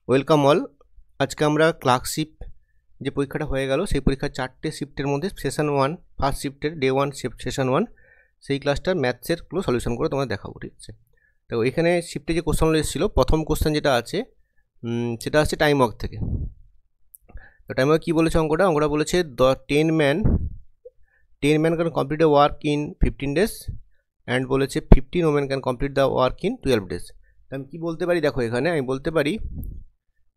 Welcome all. আজকে আমরা clerkship যে পরীক্ষাটা হয়ে গেল সেই পরীক্ষার 4টে শিফটের মধ্যে সেশন 1 ফার্স্ট শিফটের ডে 1 সেশন 1 সেই ক্লাসটার ম্যাথসেরগুলো সলিউশন করে তোমাদের দেখাবো, ঠিক আছে। তো এখানে শিফটে যে কোশ্চেনগুলো এসেছিলো, প্রথম কোশ্চেন যেটা আছে সেটা আসছে টাইম ওয়ার্ক থেকে। তো টাইম ওয়ার্ক কী বলেছে অঙ্কটা বলেছে 10 man can complete the work in 15 days and বলেছে 15 women can complete the work in 12 days। আমি কী বলতে পারি, দেখো এখানে আমি বলতে পারি,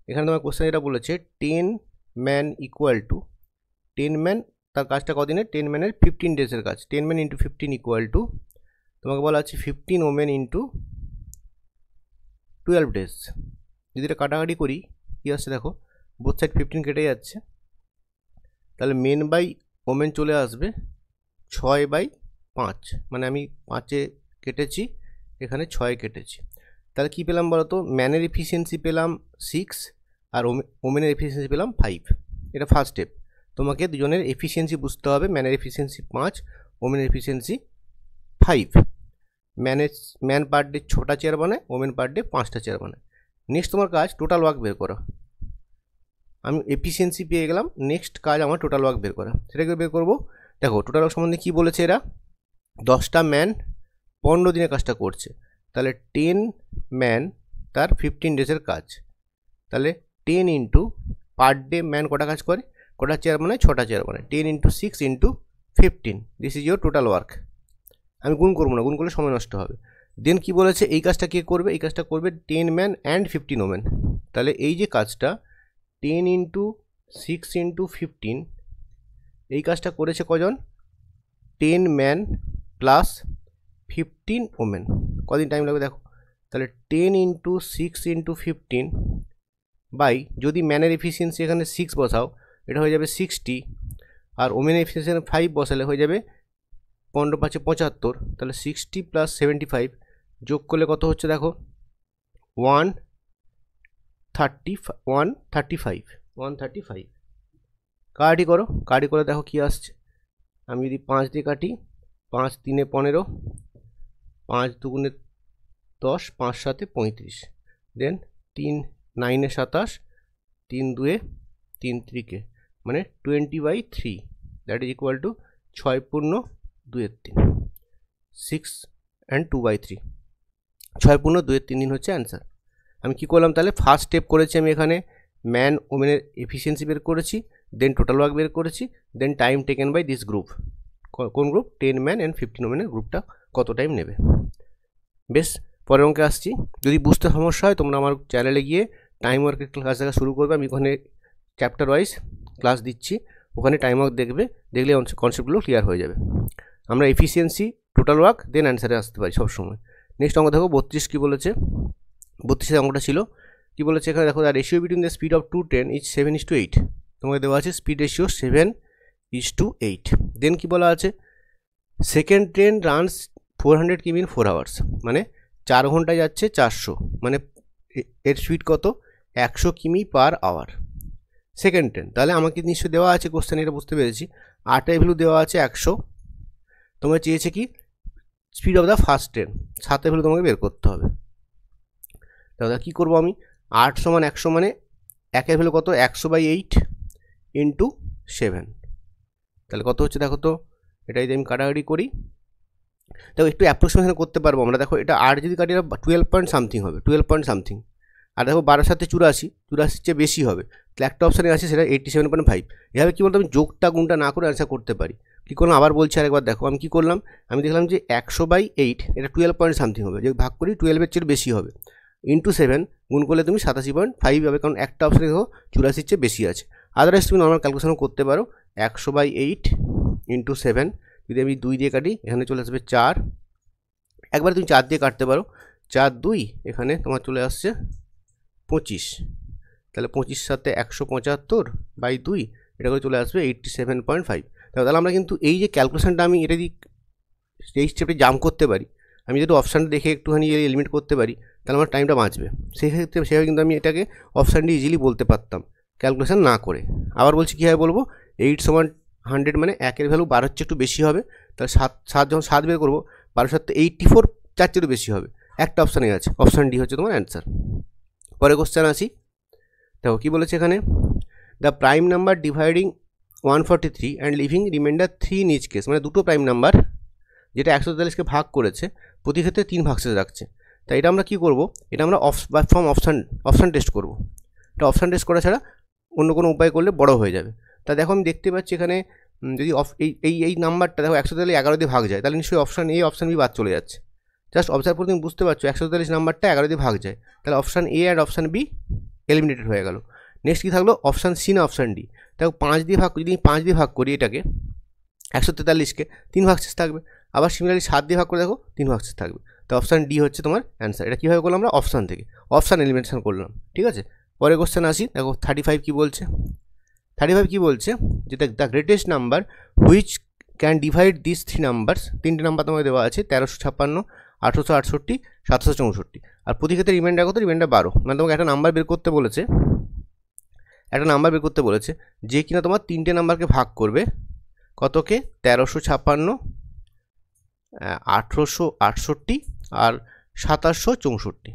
এখানে তোমার কোশ্চেন যেটা বলেছে 10 ম্যান ইকুয়াল টু 10 ম্যান, তার কাজটা কদিনে, 10 ম্যানের 15 ডেজের কাজ। 10 ম্যান ইন্টু 15 ইকুয়াল টু তোমাকে বলা আছে 15 ওমেন ইন্টু 12 ডেজ। যদি এটা কাটাকাটি করি কী আসছে দেখো, বোথ সাইড 15 কেটে যাচ্ছে, তাহলে মেন বাই ওমেন চলে আসবে 6/5, মানে আমি 5-এ কেটেছি, এখানে 6 কেটেছি। তাহলে কী পেলাম বলো তো, ম্যানের এফিসিয়েন্সি পেলাম 6 আর ওমেনের এফিসিয়েন্সি পেলাম 5। এটা ফার্স্ট স্টেপ। তোমাকে দুজনের এফিসিয়েন্সি বুঝতে হবে, ম্যানের এফিসিয়েন্সি 5, ওমেনের এফিসিয়েন্সি 5। ম্যান পার ডে 6টা চেয়ার বানায়, ওমেন পার ডে 5টা চেয়ার বানায়। নেক্সট তোমার কাজ টোটাল ওয়ার্ক বের করা। আমি এফিসিয়েন্সি পেয়ে গেলাম, নেক্সট কাজ আমার টোটাল ওয়ার্ক বের করা। সেটাকে বের করবো। দেখো টোটাল ওয়ার্ক সম্বন্ধে কী বলেছে, এরা 10টা ম্যান 15 দিনের কাজটা করছে, তাহলে 10 ম্যান তার 15 ডেজের কাজ। তাহলে 10 ইন্টু পার ডে ম্যান কটা কাজ করে, কটা চেয়ার বানায়, 6টা চেয়ার বানায়। 10 into 6 into 15, this is your total work. আমি গুণ করবো না, গুণ করলে সময় নষ্ট হবে। দেন কি বলেছে, এই কাজটা কে করবে, এই কাজটা করবে 10 ম্যান অ্যান্ড 15 ওমেন। তাহলে এই যে কাজটা 10 ইন্টু 6 ইন্টু 15, এই কাজটা করেছে কজন, 10 ম্যান প্লাস 15 ওমেন। কদিন টাইম লাগবে দেখো, তাহলে 10 ইন্টু 6 ইন্টু 15 বাই, যদি ম্যানের এফিসিয়েন্সি এখানে 6 বসাও, এটা হয়ে যাবে 60, আর ওমেনের এফিসিয়েন্সি 5 বসালে হয়ে যাবে 15×5 = 75। তাহলে 60 প্লাস 75 যোগ করলে কত হচ্ছে দেখো, 135। কাটি করো, কাটি করে দেখো কী আসছে। আমি যদি 5 দিয়ে কাটি, 5 3 15, 5 2 10, 5 7 35, দেন 3 9 27, 3 2 3 3, মানে 20/3, দ্যাট ইজ ইকুয়াল টু 6 পূর্ণ 2 3, 6 and 2/3, 6 পূর্ণ 2 3 দিন হচ্ছে অ্যান্সার। আমি কি করলাম, তাহলে ফার্স্ট স্টেপ করেছি আমি এখানে ম্যান ওমেনের এফিসিয়েন্সি বের করেছি, দেন টোটাল ওয়ার্ক বের করেছি, then time taken by this group. কোন গ্রুপ, 10 ম্যান অ্যান্ড 15 ওমেনের গ্রুপটা কত টাইম নেবে। বেশ, পরের অঙ্কে আসছি। যদি বুঝতে সমস্যা হয় তোমরা আমার চ্যানেলে গিয়ে টাইম ওয়ার্কের ক্লাস দেখা শুরু করবে। আমি ওখানে চ্যাপ্টার ওয়াইজ ক্লাস দিচ্ছি, ওখানে টাইম ওয়ার্ক দেখবে, দেখলে কনসেপ্টগুলো ক্লিয়ার হয়ে যাবে। আমরা এফিসিয়েন্সি, টোটাল ওয়ার্ক, দেন অ্যান্সারে আসতে পারি সবসময়। নেক্সট অঙ্ক দেখো 32 কী বলেছে, 32 অঙ্কটা ছিল কী বলেছে এখানে দেখো, the ratio between the speed of 2 train is 7:8। তোমাকে দেওয়া আছে স্পিড রেশিও 7:8। দেন কী বলা আছে, সেকেন্ড ট্রেন রানস 400 কিমি ইন 4 hours, মানে 4 ঘন্টায় যাচ্ছে 400, মানে এর স্পিড কত, 100 কিমি পার আওয়ার সেকেন্ড ট্রেন। তাহলে আমাকে নিশ্চয়ই দেওয়া আছে কোশ্চেন, এটা বুঝতে পেরেছি। 8 ভ্যালু দেওয়া আছে 100, তোমাকে চেয়েছে কি speed of the first train, 7 value তোমাকে বের করতে হবে। তাহলে কী করবো আমি, 8 সমান 100, মানে 1 ভ্যালু কত, 100/8 ইন্টু 7, তাহলে কত হচ্ছে দেখো তো। এটা যদি আমি কাটাকাটি করি, দেখো একটু অ্যাপ্রক্সিমেশন করতে পারবো আমরা। দেখো এটা 8 যদি কাটি, 12 পয়েন্ট সামথিং হবে, 12 পয়েন্ট সামথিং। আর দেখো 12 সাথে 84 চেয়ে বেশি হবে, তাহলে একটা অপশানে আছে সেটা 87.5। এভাবে কী বলতো, আমি যোগটা গুণটা না করে অ্যান্সার করতে পারি। কী করলাম আবার বলছি আরেকবার দেখো, আমি কী করলাম, আমি দেখলাম যে 100/8 এটা 12 পয়েন্ট সামথিং হবে, যদি ভাগ করি 12-এর চেয়ে বেশি হবে, ইন্টু 7 গুণ করলে তুমি 87.5 হবে, কারণ একটা অপশানে দেখো 84 চেয়ে বেশি আছে। আদারওয়াইজ তুমি নর্মাল ক্যালকুলেশনও করতে পারো। 100/8 ইন্টু 7, যদি আমি 2 দিয়ে কাটি এখানে চলে আসবে 4, একবার তুমি 4 দিয়ে কাটতে পারো, 4 2, এখানে তোমার চলে আসছে 25, তাহলে 25 সাথে 175/2, এটা করে চলে আসবে 87.5। তাহলে আমরা কিন্তু এই যে ক্যালকুলেশনটা আমি এটা দিয়ে এই স্টেপে জাম্প করতে পারি, আমি যদি অপশানটা দেখে একটুখানি এলিমিনেট করতে পারি, তাহলে আমার টাইমটা বাঁচবে। সেক্ষেত্রে সেভাবে কিন্তু আমি এটাকে অপশানটি ইজিলি বলতে পারতাম ক্যালকুলেশন না করে। আবার বলছি কীভাবে বলবো, 8 সমান 100, মানে 1-এর ভ্যালু 12 চেয়ে একটু বেশি হবে, তাহলে 7 যখন 7 বের করবো, 12 7 84, 4 চেয়ে বেশি হবে, একটা অপশানে আছে, অপশান ডি হচ্ছে তোমার অ্যান্সার। পরে কোশ্চেন আসি, দেখো কী বলেছে এখানে, the prime number dividing 143 and leaving remainder 3 in each case, মানে দুটো প্রাইম নাম্বার যেটা 143কে ভাগ করেছে প্রতি ক্ষেত্রে 3 ভাগশেষ রাখছে। তাই এটা আমরা কী করবো, এটা আমরা ফ্রম অপশান টেস্ট করবো। এটা অপশান টেস্ট করা ছাড়া অন্য কোনো উপায় করলে বড় হয়ে যাবে। তা দেখো আমি দেখতে পাচ্ছি এখানে যদি এই নাম্বারটা দেখো 143 11 দিয়ে ভাগ যায়, তাহলে নিশ্চয়ই অপশান এ অপশান বি বাদ চলে যাচ্ছে। জাস্ট অবজার্ভ করে তুমি বুঝতে পারছো 143 নাম্বারটা 11 দিয়ে ভাগ যায়, তাহলে অপশান এ আর অপশান বি এলিমিনেটেড হয়ে গেল। নেক্সট কী থাকলো, option C no option D. দেখো 5 দিয়ে ভাগ, যদি 5 দিয়ে ভাগ করি এটাকে 143কে 3 ভাগশেষ থাকবে, আবার সিমিলারলি 7 দিয়ে ভাগ করে দেখো 3 ভাগশেষ থাকবে। তো অপশান ডি হচ্ছে তোমার অ্যান্সার। এটা কীভাবে করলাম আমরা, অপশান থেকে অপশান এলিমিনেশন করলাম। ঠিক আছে, পরের কোশ্চেন আসি। দেখো 35 কী বলছে, 35 কী বলছে, যেটা the greatest number which can divide this 3 numbers, 3টে নাম্বার তোমাকে দেওয়া আছে 1356, 1868, 764, আর প্রতি ক্ষেত্রে রিমাইন্ডার কত, রিমাইন্ডার 12। মানে তোমাকে একটা নাম্বার বের করতে বলেছে, একটা নাম্বার বের করতে বলেছে যে কিনা তোমার 3টে নাম্বারকে ভাগ করবে কতকে, 1356, 1868 আর 764।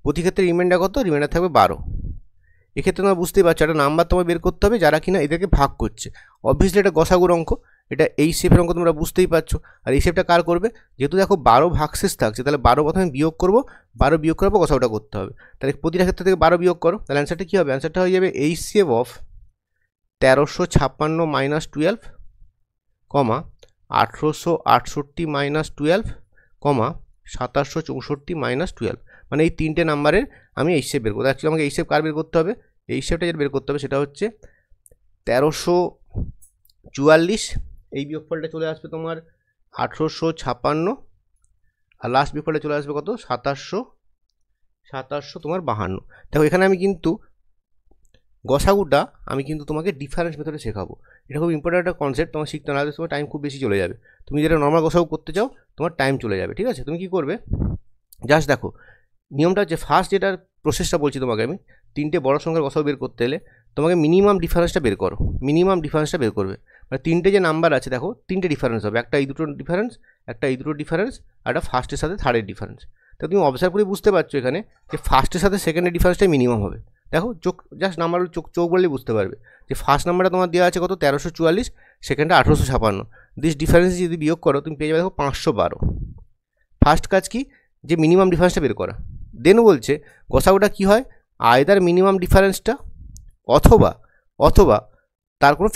প্রতি ক্ষেত্রে রিমাইন্ডার কত, রিমাইন্ডার থাকবে 12। এক্ষেত্রে তোমরা বুঝতেই পারছো একটা নাম্বার তোমার বের করতে হবে যারা কিনা এদেরকে ভাগ করছে। অবভিয়াসলি এটা গসাগুর অঙ্ক, এটা এই শেপের অঙ্ক তোমরা বুঝতেই পারছো। আর এই শেপটা কার করবে, যেহেতু দেখো 12 ভাগশেষ থাকছে, তাহলে 12 প্রথমে বিয়োগ করবো, 12 বিয়োগ করার পর গসাগুটা করতে হবে। তাহলে প্রতিটা ক্ষেত্রে থেকে 12 বিয়োগ করো, তাহলে অ্যান্সারটা কী হবে, অ্যান্সারটা হয়ে যাবে এই শেপ অফ 1356 - 12, 1868 - 12, 764 - 12। মানে এই 3টে নাম্বারের আমি এই শেপ বের করবো। অ্যাকচুয়ালি আমাকে এই শেপ কার বের করতে হবে, এই শেপটা যেটা বের করতে হবে সেটা হচ্ছে 1344, এই বিয়োগফলটা চলে আসবে তোমার 1856, আর লাস্ট বিয়োগফলটা চলে আসবে কত, 2700 তোমার 52। দেখো এখানে আমি কিন্তু গসাগুটা আমি কিন্তু তোমাকে ডিফারেন্স মেথডে শেখাবো। এটা খুব ইম্পর্টেন্ট একটা কনসেপ্ট, তোমার শিখতে না হলে তোমার টাইম খুব বেশি চলে যাবে। তুমি যেটা নর্মাল গসাগু করতে চাও তোমার টাইম চলে যাবে। ঠিক আছে, তুমি কী করবে, জাস্ট দেখো নিয়মটা হচ্ছে, ফার্স্ট যেটার প্রসেসটা বলছি তোমাকে আমি, 3টে বড় সংখ্যার গসাগু বের করতে এলে তোমাকে মিনিমাম ডিফারেন্সটা বের করো, মিনিমাম ডিফারেন্সটা বের করবে। মানে 3টে যে নাম্বার আছে দেখো 3টে ডিফারেন্স হবে, একটা এই দুটোর ডিফারেন্স, একটা এই দুটোর ডিফারেন্স, আর একটা ফার্স্টের সাথে থার্ডের ডিফারেন্স। তো তুমি অবজার্ভ করে বুঝতে পারছো এখানে যে ফার্স্টের সাথে সেকেন্ডের ডিফারেন্সটাই মিনিমাম হবে। দেখো চোখ জাস্ট নাম্বার চোখ বললেই বুঝতে পারবে যে ফার্স্ট নাম্বারটা তোমার দেওয়া আছে কত, 1344, সেকেন্ডটা 1856। দিস ডিফারেন্স যদি বিয়োগ করো তুমি পেয়ে যাবে দেখো 512। ফার্স্ট কাজ কি, যে মিনিমাম ডিফারেন্সটা বের করা। দেন বলছে গসাগুটা কী হয়, আয়দার মিনিমাম ডিফারেন্সটা অথবা তার কোনো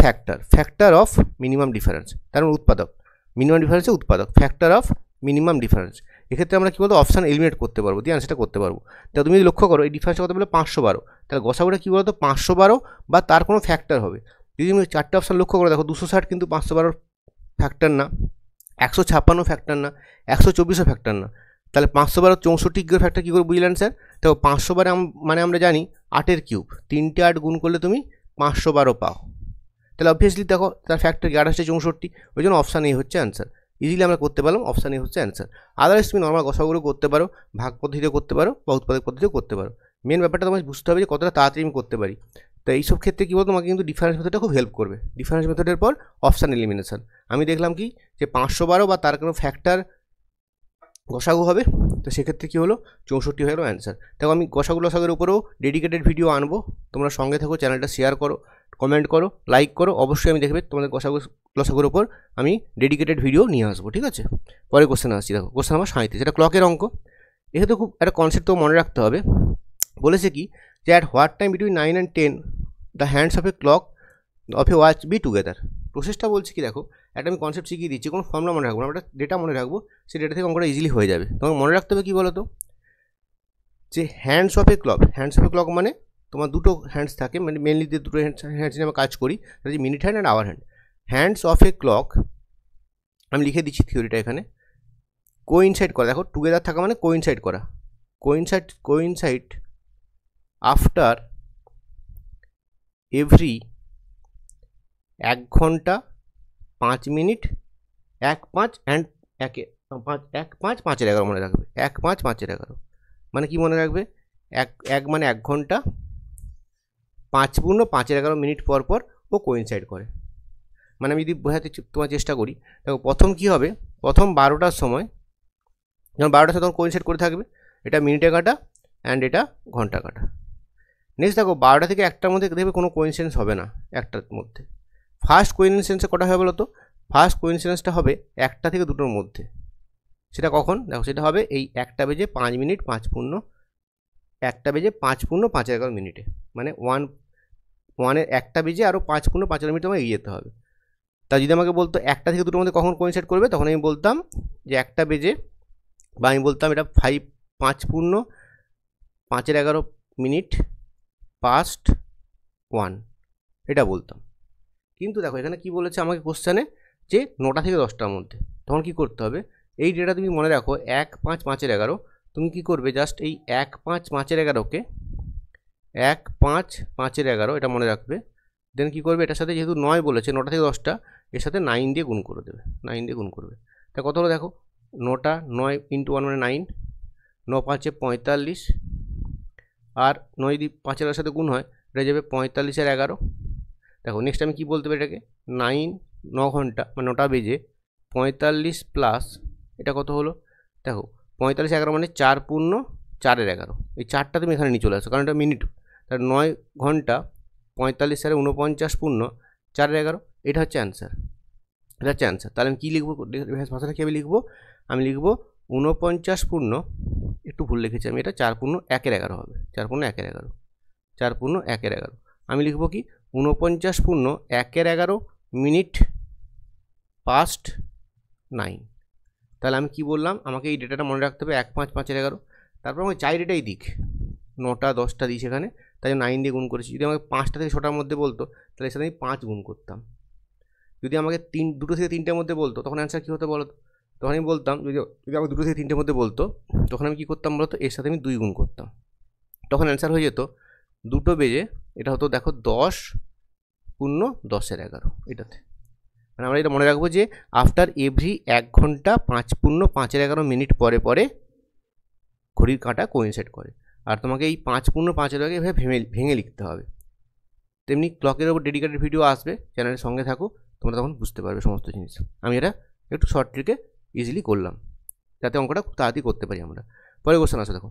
ফ্যাক্টর অফ মিনিমাম ডিফারেন্স, তার মানে উৎপাদক, মিনিমাম ডিফারেন্সের উৎপাদক, ফ্যাক্টর অফ মিনিমাম ডিফারেন্স। এক্ষেত্রে আমরা কী বলতো, অপশান এলিমিনেট করতে পারবো, দিয়ে আনসারটা করতে পারবো। তা তুমি লক্ষ্য করো এই ডিফারেন্সটা কত বলে 512, তাহলে গসাগুটা কী বলতো 512 বা তার কোনো ফ্যাক্টর হবে। যদি তুমি 4টে অপশান লক্ষ্য করো দেখো 260 কিন্তু 512 ফ্যাক্টর না, 156 ফ্যাক্টর না, 124 ফ্যাক্টর না, তাহলে 512 64 ফ্যাক্টর কী করে বুঝলেন স্যার, দেখো 512 মানে আমরা জানি 8-এর কিউব, 3টে 8 গুণ করলে তুমি 512 পাও। তাহলে অবভিয়াসলি দেখো তার ফ্যাক্টর 28 64, ওই জন্য অপশান এ হচ্ছে অ্যান্সার। ইজিলি আমরা করতে পারলাম, অপশান এ হচ্ছে অ্যান্সার। আদারওয়াইজ তুমি নর্মাল গসাগুলো করতে পারো, ভাগ পদ্ধতিতে করতে পারো বা উৎপাদক পদ্ধতিতেও করতে পারো। মেন ব্যাপারটা তোমাকে বুঝতে হবে যে কতটা তাড়াতাড়ি আমি করতে পারি। তো এইসব ক্ষেত্রে কী বলতো, তোমাকে কিন্তু ডিফারেন্স মেথডটা খুব হেল্প করবে। ডিফারেন্স মেথডের পর অপশান এলিমিনেশন। আমি দেখলাম কি যে 512 বা তার কোনো ফ্যাক্টর গসাগু হবে, তো সেক্ষেত্রে কী হলো 64 হয়ে গেল অ্যান্সার। দেখো আমি গসাগু লসাগুর উপরেও ডেডিকেটেড ভিডিও আনবো, তোমরা সঙ্গে থাকো, চ্যানেলটা শেয়ার করো, কমেন্ট করো, লাইক করো। অবশ্যই আমি দেখবে তোমাদের গসাগু লসাগুর উপর আমি ডেডিকেটেড ভিডিও নিয়ে আসবো। ঠিক আছে, পরে কোশ্চেন আসছি। দেখো কোশ্চেন আমার 37, এটা ক্লকের অঙ্ক। এক্ষেত্রে খুব একটা কনসেপ্ট তো মনে রাখতে হবে। বলেছে কি যে at what time between 9 and 10 the hands of a clock of a watch be together. প্রসেসটা বলছে কি দেখো, একটা আমি কনসেপ্ট শিখিয়ে দিচ্ছি, কোনো ফর্মুলা মনে রাখবো না, একটা ডেটা মনে রাখবো, সেই ডেটা থেকে অঙ্কটা ইজিলি হয়ে যাবে। তোমাকে মনে রাখতে হবে কী বলো তো, যে হ্যান্ডস অফ এ ক্লক মানে তোমার দুটো হ্যান্ডস থাকে, মানে মেনলি যে দুটো হ্যান্ডস নিয়ে আমরা কাজ করি, সেটা হচ্ছে minute hand and our hand. Hands of a clock আমি লিখে দিচ্ছি থিওরিটা এখানে, কোইনসাইড করা, দেখো টুগেদার থাকা মানে কোইনসাইড করা, কোইনসাইড আফটার এভরি 1 ঘন্টা 5 মিনিট 1-5 অ্যান্ড 1-5-5-11 মনে রাখবে, 1-5-5-11 মানে কি মনে রাখবে, 1 মানে 1 ঘন্টা 5-5-11 মিনিট পর পর ও কোইনসাইড করে। মানে আমি যদি বোঝাতে তোমার চেষ্টা করি, দেখো প্রথম কি হবে, প্রথম 12টার সময়, যখন 12টার সময় তখন কোইনসাইড করে থাকবে, এটা মিনিটে কাটা অ্যান্ড এটা ঘন্টা কাটা। নেক্সট দেখো 12টা থেকে 1টার মধ্যে দেখবে কোনো কোইন্সিডেন্স হবে না একটার মধ্যে। ফার্স্ট কোইন্সিডেন্সে কটা হবে বলো তো? ফার্স্ট কোইন্সিডেন্সটা হবে 1টা থেকে 2টোর মধ্যে। সেটা কখন? দেখো সেটা হবে এই 1টা বেজে 5 মিনিট 5 পূর্ণ 1টা বেজে 5 পূর্ণ 5 মিনিটে, মানে 1টা বেজে আরও 5 পূর্ণ 5 মিনিট আমাকে এগিয়ে যেতে হবে। তা যদি আমাকে বলতো 1টা থেকে 2টোর মধ্যে কখন কোইন্সাইড করবে, তখন আমি বলতাম যে 1টা বেজে, বা আমি বলতাম এটা 5 পূর্ণ 5 মিনিট পাস্ট 1, এটা বলতাম। কিন্তু দেখো এখানে কি বলেছে আমাকে কোশ্চেনে, যে 9টা থেকে 10টার মধ্যে। তখন কি করতে হবে, এই ডেটা তুমি মনে রাখো 1 5 5 তুমি কি করবে, জাস্ট এই 1 5 5কে 1 5 5 এটা মনে রাখবে। দেন কি করবে, এটার সাথে যেহেতু 9 বলেছে 9টা থেকে 10টা, এর সাথে 9 দিয়ে গুণ করে দেবে, 9 দিয়ে গুণ করবে। তা কত হলো দেখো, 9টা 9 × 1 মানে 9, 9 5 45, আর 9 যদি 5 সাথে গুণ হয় এটা যাবে 45 আর 11। দেখো নেক্সট আমি কি বলতে পারি এটাকে, 9 ঘন্টা মানে 9টা বেজে 45 প্লাস এটা কত হলো, দেখো 45 11 মানে 4 পূর্ণ 4 এই 4টা তুমি এখানে নিয়ে চলে আসো, কারণ এটা মিনিট। তার 9 ঘন্টা 45 আর 49 পূর্ণ 4 এটা হচ্ছে অ্যান্সার, এটা হচ্ছে অ্যান্সার। তাহলে আমি কী লিখবো, ভাষাটা কীভাবে লিখবো, আমি লিখবো 49 পূর্ণ, একটু ভুল লিখেছি আমি, এটা 4 পূর্ণ 1 হবে, 4 পূর্ণ 1 4 পূর্ণ 1 আমি লিখবো কি 49 পূর্ণ 1 মিনিট পাস্ট 9। তাহলে আমি কি বললাম, আমাকে এই ডেটাটা মনে রাখতে হবে 1 5 5 তারপর আমাকে চাই ডেটাই দিক, 9টা 10টা দিই সেখানে, তাই 9 দিয়ে গুণ করেছি। যদি আমাকে 5টা থেকে 6টার মধ্যে বলতো তাহলে এর সাথে আমি 5 গুণ করতাম। যদি আমাকে 2টো থেকে 3টের মধ্যে বলতো তখন অ্যান্সার কী হতো বলো, তখন আমি বলতাম, যদি আমাকে 2টো থেকে 3টের মধ্যে বলতো তখন আমি কী করতাম বলতো, এর সাথে আমি 2 গুণ করতাম, তখন অ্যান্সার হয়ে যেত 2টো বেজে, এটা হতো দেখো 10 পূর্ণ 10 এটাতে। মানে আমরা এটা মনে রাখবো যে আফটার এভরি 1 ঘন্টা 5 পূর্ণ 5 মিনিট পরে পরে ঘড়ির কাঁটা কোইনসাইড করে। আর তোমাকে এই 5 পূর্ণ 5 এভাবে ভেঙে লিখতে হবে। তেমনি ক্লকের ওপর ডেডিকেটেড ভিডিও আসবে, চ্যানেলের সঙ্গে থাকো, তোমরা তখন বুঝতে পারবে সমস্ত জিনিস। আমি এটা একটু শর্ট ট্রিকে ইজিলি করলাম, যাতে অঙ্কটা খুব তাড়াতাড়ি করতে পারি আমরা। পরে কোশ্চেন আসো দেখো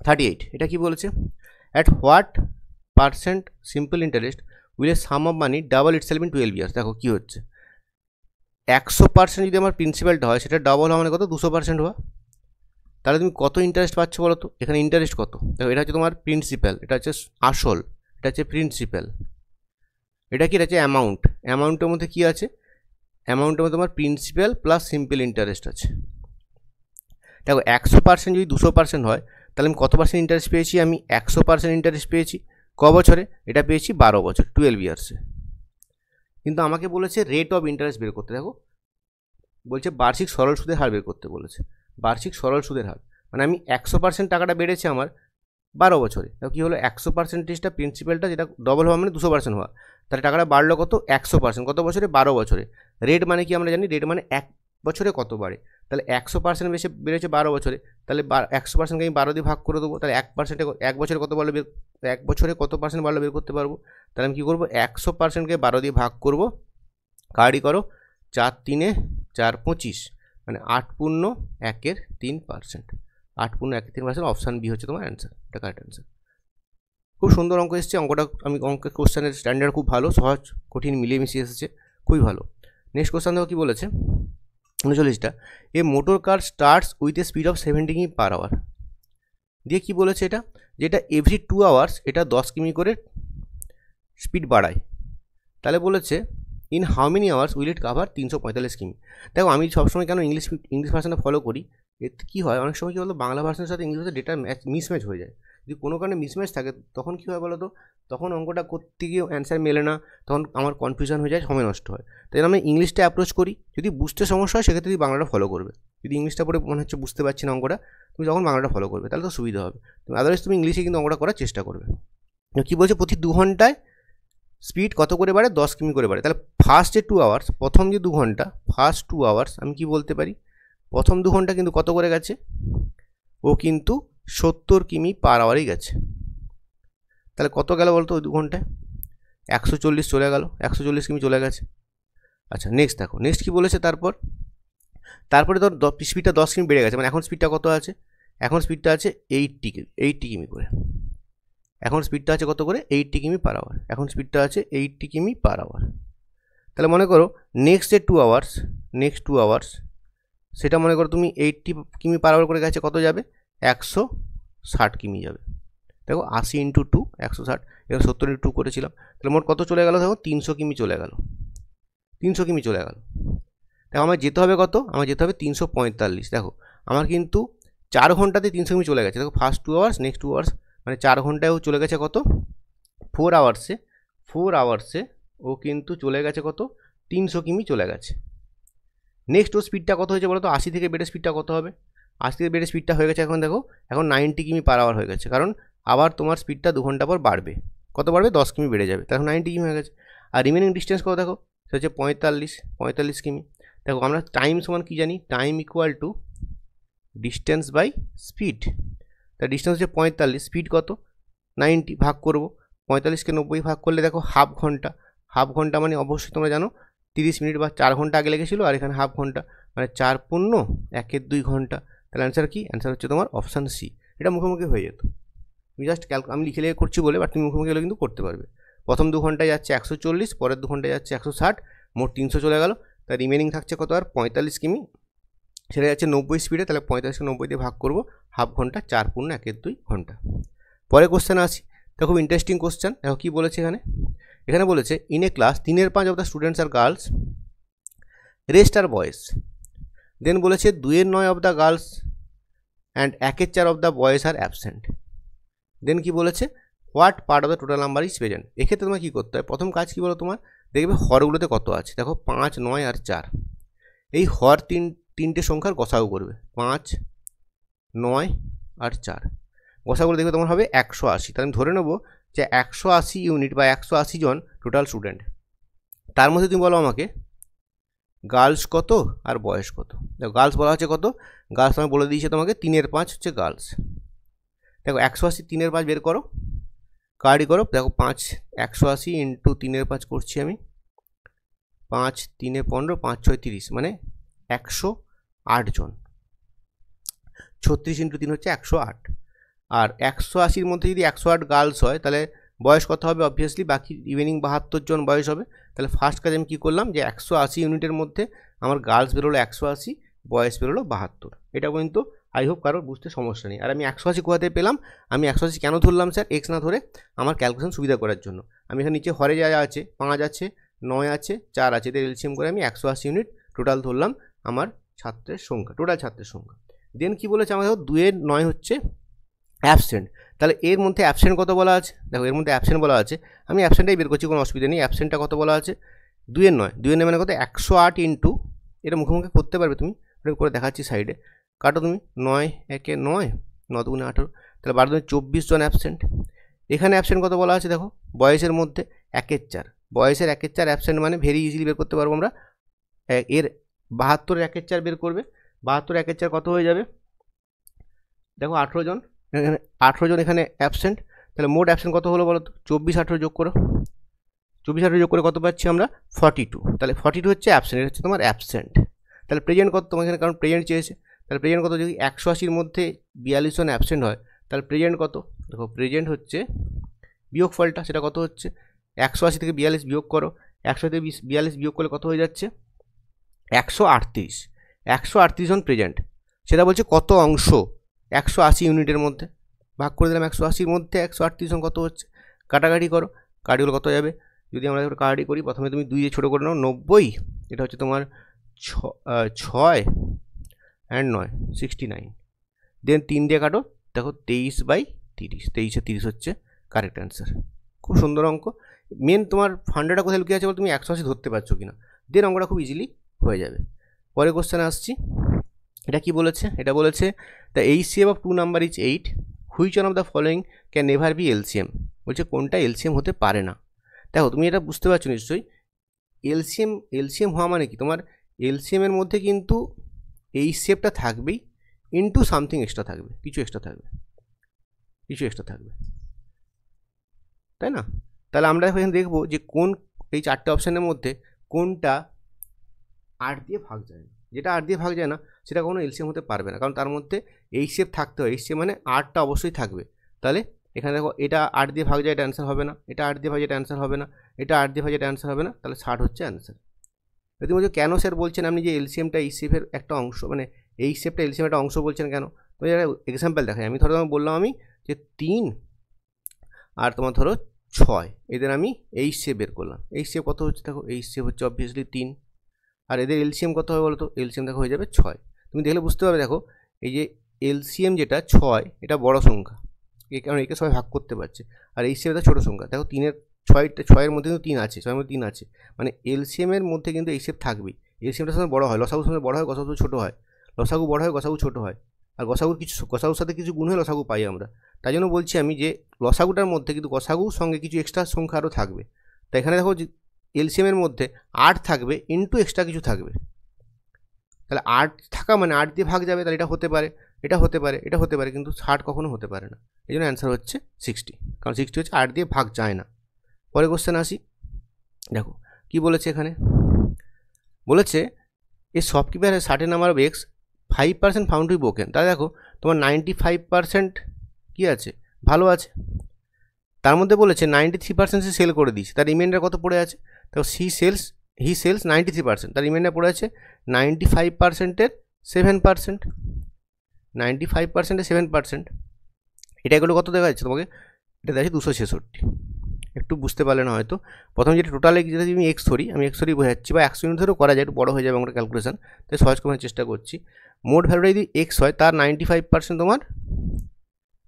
38, এটা কি বলেছে, at what percent simple interest will A some of money double itself in 12 years. দেখো কী হচ্ছে, 100% যদি আমার প্রিন্সিপালটা হয় সেটা ডাবল হওয়া মানে কত, 200% হওয়া। তাহলে তুমি কত ইন্টারেস্ট পাচ্ছ বলো তো, এখানে ইন্টারেস্ট কত, দেখো এটা হচ্ছে তোমার প্রিন্সিপাল, এটা হচ্ছে আসল, এটা হচ্ছে প্রিন্সিপাল, এটা কি, এটা হচ্ছে অ্যামাউন্ট। অ্যামাউন্টের মধ্যে কী আছে, অ্যামাউন্টের মধ্যে তোমার প্রিন্সিপাল প্লাস সিম্পল ইন্টারেস্ট আছে। দেখো 100% যদি 200% হয় তাহলে আমি কত পার্সেন্ট ইন্টারেস্ট পেয়েছি, আমি 100% ইন্টারেস্ট পেয়েছি। ক বছরে, এটা পেয়েছি 12 বছর, 12 ইয়ার্সে। কিন্তু আমাকে বলেছে রেট অফ ইন্টারেস্ট বের করতে, দেখো বলছে বার্ষিক সরল সুদের হার বের করতে বলেছে, বার্ষিক সরল সুদের হার। মানে আমি 100% টাকাটা বেড়েছে আমার 12 বছরে, তাও কী হলো 100%টা প্রিন্সিপালটা যেটা ডবল হওয়া মানে 200% হওয়া, তাহলে টাকাটা বাড়লো কত, 100%, কত বছরে, 12 বছরে। রেট মানে কি আমরা জানি, রেট মানে 1 বছরে কত বাড়ে, তাহলে 100% বেড়েছে 12 বছরে, তাহলে 100%কে আমি 12 দিয়ে ভাগ করে দেবো, তাহলে 1%, 1 বছরে কত বাড়লো, 1 বছরে কত পার্সেন্ট বাড়লো বের করতে পারবো। তাহলে আমি কী করবো, 100%কে 12 দিয়ে ভাগ করবো, কার্ডই করো 4 3 4 25, মানে 8 পূর্ণ 1/3%, 8 পূর্ণ 1/3%, অপশান বি হচ্ছে তোমার অ্যান্সার, এটা কারেক্ট অ্যান্সার। খুব সুন্দর অঙ্ক এসেছে, অঙ্কটা আমি অঙ্কের কোশ্চেনের স্ট্যান্ডার্ড খুব ভালো, সহজ কঠিন মিলিয়ে মিশিয়ে এসেছে, খুবই ভালো। নেক্সট কোশ্চেন দেখো কী বলেছে, 39টা, a motor car starts with a speed of 70 কিমি/আওয়ার। দিয়ে কি বলেছে এটা, যেটা এভরি 2 আওয়ার্স এটা 10 কিমি করে স্পিড বাড়ায়। তাহলে বলেছে in how many hours will it cover 345 কিমি। দেখো আমি সবসময় কেন ইংলিশ ভার্সানটা ফলো করি, এতে কী হয়, অনেক সময় কী বলতো বাংলা ভার্সানের সাথে ইংলিশ ভার্সানের ডেটা মিসম্যাচ হয়ে যায়। যদি কোনো কারণে মিসম্যাচ থাকে তখন কী হয় বলো তো, তখন অঙ্কটা করতে গিয়ে অ্যান্সার মেলে না, তখন আমার কনফিউশন হয়ে যায়, সময় নষ্ট হয়। তাই আমি ইংলিশটা অ্যাপ্রোচ করি, যদি বুঝতে সমস্যা হয় সেক্ষেত্রে তুমি বাংলাটা ফলো করবে। যদি ইংলিশটা পড়ে মনে হচ্ছে বুঝতে পারছি না অঙ্কটা, তুমি তখন বাংলাটা ফলো করবে, তাহলে তো সুবিধা হবে। আদারওয়াইজ তুমি ইংলিশে কিন্তু অঙ্কটা করার চেষ্টা করবে। কী বলছে, প্রতি 2 ঘন্টায় স্পিড কত করে বাড়ে, 10 কিমি করে বাড়ে। তাহলে ফার্স্ট যে 2 আওয়ার্স, প্রথম যে 2 ঘন্টা, ফার্স্ট 2 আওয়ার্স আমি কি বলতে পারি, প্রথম 2 ঘন্টা কিন্তু কত করে গেছে, ও কিন্তু 70 কিমি/আওয়ারই গেছে। তাহলে কত গেল বলতো ওই 2 ঘন্টায়, 140 চলে গেল, 140 কিমি চলে গেছে। আচ্ছা নেক্সট দেখো, নেক্সট কী বলেছে, তারপরে তোর স্পিডটা 10 কিমি বেড়ে গেছে, মানে এখন স্পিডটা কত আছে, এখন স্পিডটা আছে 80 কিমি করে। এখন স্পিডটা আছে কত করে 80 কিমি পার আওয়ার, এখন স্পিডটা আছে 80 কিমি পার আওয়ার। তাহলে মনে করো নেক্সট যে 2 আওয়ার্স, নেক্সট 2 আওয়ার্স সেটা মনে করো তুমি 80 কিমি পার আওয়ার করে গেছে, কত যাবে 160 কিমি যাবে। দেখো 80 ইন্টু 2 160, এখানে 70 ইন্টু 2 করেছিলাম, তাহলে মোট কত চলে গেল দেখো 300 কিমি চলে গেল, 300 কিমি চলে গেল। দেখো আমার যেতে হবে কত, আমার যেতে হবে 345। দেখো আমার কিন্তু 4 ঘন্টাতে 300 কিমি চলে গেছে। দেখো ফার্স্ট 2 আওয়ার্স নেক্সট 2 আওয়ার্স মানে 4 ঘন্টায়ও চলে গেছে কত 4 আওয়ার্সে, 4 আওয়ার্সে ও কিন্তু চলে গেছে কত 300 কিমি চলে গেছে। নেক্সট ও স্পিডটা কত হয়েছে বলো তো, 80 থেকে বেড়ে স্পিডটা কত হবে, 80 থেকে বেড়ে স্পিডটা হয়ে গেছে এখন দেখো এখন 90 কিমি পার আওয়ার হয়ে গেছে, কারণ আবার তোমার স্পিডটা 2 ঘন্টা পর বাড়বে, কত বাড়বে 10 কিমি বেড়ে যাবে, তখন 90 কিমি হয়ে গেছে। আর রিমেনিং ডিস্টেন্স কত দেখো সেটা হচ্ছে 45 কিমি। দেখো আমরা টাইম সমান কী জানি, time equal to distance by speed. তা ডিস্টেন্স হচ্ছে 45, স্পিড কত 90, ভাগ করবো 45কে 90 ভাগ করলে দেখো হাফ ঘন্টা, হাফ ঘন্টা মানে অবশ্যই তোমরা জানো 30 মিনিট বা 4 ঘন্টা আগে লেগেছিলো, আর এখানে হাফ ঘন্টা মানে 4 পূর্ণ 1-2 ঘন্টা। তাহলে অ্যান্সার কি, অ্যান্সার হচ্ছে তোমার অপশান সি। এটা মুখোমুখি হয়ে যেত, তুমি জাস্ট আমি লিখে লিখে করছি বলে, বাট তুমি মুখোমুখি হলে কিন্তু করতে পারবে। প্রথম 2 ঘন্টায় যাচ্ছে 140, পরের 2 ঘন্টায় যাচ্ছে 160, মোট 300 চলে গেল। তার রিমেনিং থাকছে কত আর 45 কিমি, সেটা যাচ্ছে 90 স্পিডে, তাহলে 45কে 90 দিয়ে ভাগ করবো, হাফ ঘন্টা 4 পূর্ণ 1-2 ঘন্টা। পরে কোশ্চেনে আসি, দেখো খুব ইন্টারেস্টিং কোশ্চেন। দেখো কী বলেছে এখানে, এখানে বলেছে in a class 3/5 of the students are girls, rest are boys. Then বলেছে 2/9 of the girls and 1/4 of the boys are absent. Then কি বলেছে what part of the total number is present. এক্ষেত্রে তোমার কী করতে হয়, প্রথম কাজ কী বলো তোমার, দেখবে হরগুলোতে কত আছে, দেখো 5, 9 আর 4, এই হর তিনটে সংখ্যার গসাগু করবে, 5, 9 আর 4, গসাগুলো দেখবে তোমার হবে 180। তাহলে আমি ধরে নেবো যে 180 ইউনিট বা 180 জন টোটাল স্টুডেন্ট। তার মধ্যে তুমি বলো আমাকে গার্লস কত আর বয়েজ কত। দেখো গার্লস বলা হচ্ছে কত, গার্লস আমি বলে দিয়েছি তোমাকে 3/5 হচ্ছে গার্লস। দেখো 180 3/5 বের করো, কার্ডই করো। দেখো 5 180 ইন্টু 3/5 করছি আমি, 5 3 15 5 6 30 মানে 108 জন। 36 ইন্টু 3 হচ্ছে 108। আর 180-র মধ্যে যদি 108 গার্লস হয় তাহলে বয়স কত হবে, অবভিয়াসলি বাকি রিমেনিং 72 জন বয়স হবে। তাহলে ফার্স্ট কাজ আমি কী করলাম, যে 180 ইউনিটের মধ্যে আমার গার্লস বেরোলো 180, বয়স বেরোলো 72। এটা কিন্তু আই হোপ কারোর বুঝতে সমস্যা নেই। আর আমি 180 কোথা থেকে পেলাম, আমি 180 কেন ধরলাম স্যার, এক্স না ধরে আমার ক্যালকুলেশন সুবিধা করার জন্য। আমি এখানে নিচে হরে যা আছে 5 আছে 9 আছে 4 আছে, এদের এলসিএম করে আমি 180 ইউনিট টোটাল ধরলাম আমার ছাত্রের সংখ্যা, টোটাল ছাত্রের সংখ্যা। দেন কী বলেছে আমাদের 2/9 হচ্ছে অ্যাবসেন্ট। তাহলে এর মধ্যে অ্যাবসেন্ট কত বলা আছে, দেখো এর মধ্যে অ্যাবসেন্ট বলা আছে, আমি অ্যাবসেন্টটাই বের করছি, কোনো অসুবিধা নেই। অ্যাবসেন্টটা কত বলা আছে 2/9, 2/9 মানে কত 108 ইন্টু, এটা মুখোমুখি করতে পারবে তুমি, করে দেখাচ্ছি সাইডে, কাটো তুমি 9 একে 9, 9 দুগুণে 18, তাহলে 12 দুগুণে 24 জন অ্যাবসেন্ট। এখানে অ্যাবসেন্ট কত বলা আছে দেখো, বয়সের মধ্যে 1/4, বয়সের 1/4 অ্যাবসেন্ট মানে ভেরি ইজিলি বের করতে পারবো আমরা, এর 72-এর 1/4 বের করবে, 72-এর 1/4 কত হয়ে যাবে, দেখো 18 জন, 18 জন এখানে অ্যাবসেন্ট। তাহলে মোট অ্যাবসেন্ট কত হলো বলো তো, 24-18 যোগ করো, 24-18 যোগ করে কত পাচ্ছি আমরা 42। তাহলে 42 হচ্ছে অ্যাবসেন্ট, এটা হচ্ছে তোমার অ্যাবসেন্ট। তাহলে প্রেজেন্ট কত তোমার এখানে, কারণ প্রেজেন্ট চেয়েছে, তাহলে প্রেজেন্ট কত, যদি 180-র মধ্যে 42 জন অ্যাবসেন্ট হয় তাহলে প্রেজেন্ট কত, দেখো প্রেজেন্ট হচ্ছে বিয়োগফলটা, সেটা কত হচ্ছে 180 থেকে 42 বিয়োগ করো, 100 থেকে 42 বিয়োগ করলে কত হয়ে যাচ্ছে 138, 138 জন প্রেজেন্ট। সেটা বলছে কত অংশ 180 ইউনিটের মধ্যে, ভাগ করে দিলাম 180-র মধ্যে 138 জন কত হচ্ছে, কাটাকাটি করো, কাটিগুলো কত যাবে, যদি আমরা কাটাকাটি করি প্রথমে তুমি 2 দিয়ে ছোটো করে নাও 90, এটা হচ্ছে তোমার 6 অ্যান্ড 9 69, দেন 3 দিয়ে কাটো, দেখো 23/30, 23-এ 30 হচ্ছে কারেক্ট অ্যান্সার। খুব সুন্দর অঙ্ক। মেন তোমার ফান্ডাটা কোথায় লুকিয়ে আছে বলে তুমি 180 ধরতে পারছো কিনা, দেন অঙ্কটা খুব ইজিলি হয়ে যাবে। পরে কোশ্চেনে আসছি, এটা কি বলেছে, এটা বলেছে the HCM of 2 number is 8, which one of the following can never be LCM. বলছে কোনটা এলসিএম হতে পারে না। দেখো তুমি এটা বুঝতে পারছো নিশ্চয়ই, এলসিএম হওয়া মানে কি, তোমার এলসিএমের মধ্যে কিন্তু এই শেপটা থাকবেই, ইনটু সামথিং এক্সট্রা থাকবে, কিছু এক্সট্রা থাকবে, তাই না। তাহলে আমরা এখানে দেখবো যে কোন এই 4টে অপশানের মধ্যে কোনটা 8 দিয়ে ভাগ যায় না, যেটা 8 দিয়ে ভাগ যায় না সেটা কোনো এলসিএম হতে পারবে না, কারণ তার মধ্যে এই শেপ থাকতে হয়, এই শেপ মানে 8টা অবশ্যই থাকবে, তাহলে এখানে দেখো এটা 8 দিয়ে ভাগ যায়, এটা অ্যান্সার হবে না, এটা 8 দিয়ে ভাগ যায়, এটা অ্যান্সার হবে না, এটা 8 দিয়ে ভাগ যায়, এটা অ্যান্সার হবে না, তাহলে 60 হচ্ছে অ্যান্সার। যদি বলছো কেন স্যার বলছেন আপনি যে এলসিএমটা এই শেপের একটা অংশ, মানে এই শেপটা এলসিএম একটা অংশ বলছেন কেন? তো এক্সাম্পল দেখাই, আমি ধরো বললাম আমি যে 3 আর তোমার ধরো 6, এদের আমি এই শেপ বের করলাম। এই শেপ কত হচ্ছে দেখো, এই শেপ হচ্ছে অবভিয়াসলি 3, আর এদের এলসিএম কত হবে বলো তো? এলসিএম দেখো হয়ে যাবে 6। তুমি দেখলে বুঝতে পারবে, দেখো এই যে এলসিএম যেটা 6, এটা বড় সংখ্যা, কারণ একে সবাই ভাগ করতে পারছে, আর এই শেপ এটা ছোটো সংখ্যা। দেখো 3-এর 6-এর মধ্যে কিন্তু 3 আছে, 6-এর মধ্যে 3 আছে, মানে এলসিএমের মধ্যে কিন্তু এই শেপ থাকবেই। এলসিএমটার সাথে বড় হয়, লসাগুর সাথে বড় হয়, গসাগু ছোটো হয়, লসাগু বড় হয়, গসাগু ছোটো হয়, আর গসাগুর সাথে কিছু গুণ হয়ে লসাগু পাই আমরা। তাই জন্য বলছি আমি যে লসাগুটার মধ্যে কিন্তু গসাগুর সঙ্গে কিছু এক্সট্রা সংখ্যা আরও থাকবে। তাই এখানে দেখো যে এলসিএমের মধ্যে 8 থাকবে ইন্টু এক্সট্রা কিছু থাকবে, তাহলে 8 থাকা মানে 8 দিয়ে ভাগ যাবে, তাহলে এটা হতে পারে, এটা হতে পারে, এটা হতে পারে, কিন্তু 60 কখনো হতে পারে না। এই জন্য অ্যান্সার হচ্ছে 60, কারণ 60 হচ্ছে 8 দিয়ে ভাগ যায় না। পরে কোশ্চেন আসি, দেখো কি বলেছে এখানে, বলেছে এ shopkeeper has certain number of x, 5% found to B broken. তাহলে দেখো তোমার 95% কি আছে, ভালো আছে, তার মধ্যে বলেছে 93% সে সেল করে দিয়েছে, তার রিমাইন্ডার কত পড়ে আছে? তো হি সেলস 93%, তার রিমাইন্ডার পড়ে আছে 95%-এর 7%, 95%-এর 7%, এটা এগুলো কত দেখা যাচ্ছে তোমাকে? এটা দেখা যাচ্ছে 266। একটু বুঝতে পারলে না হয়তো, প্রথমে যেটা টোটালে যেটা আমি এক্স ধরি বোঝাচ্ছি, বা 100 ইউনিট ধরেও করা যায়, একটু বড়ো হয়ে যাবে আমরা ক্যালকুলেশন, তাই সহজ করার চেষ্টা করছি। মোট ভ্যালুটা যদি এক্স হয়, তার 95% তোমার,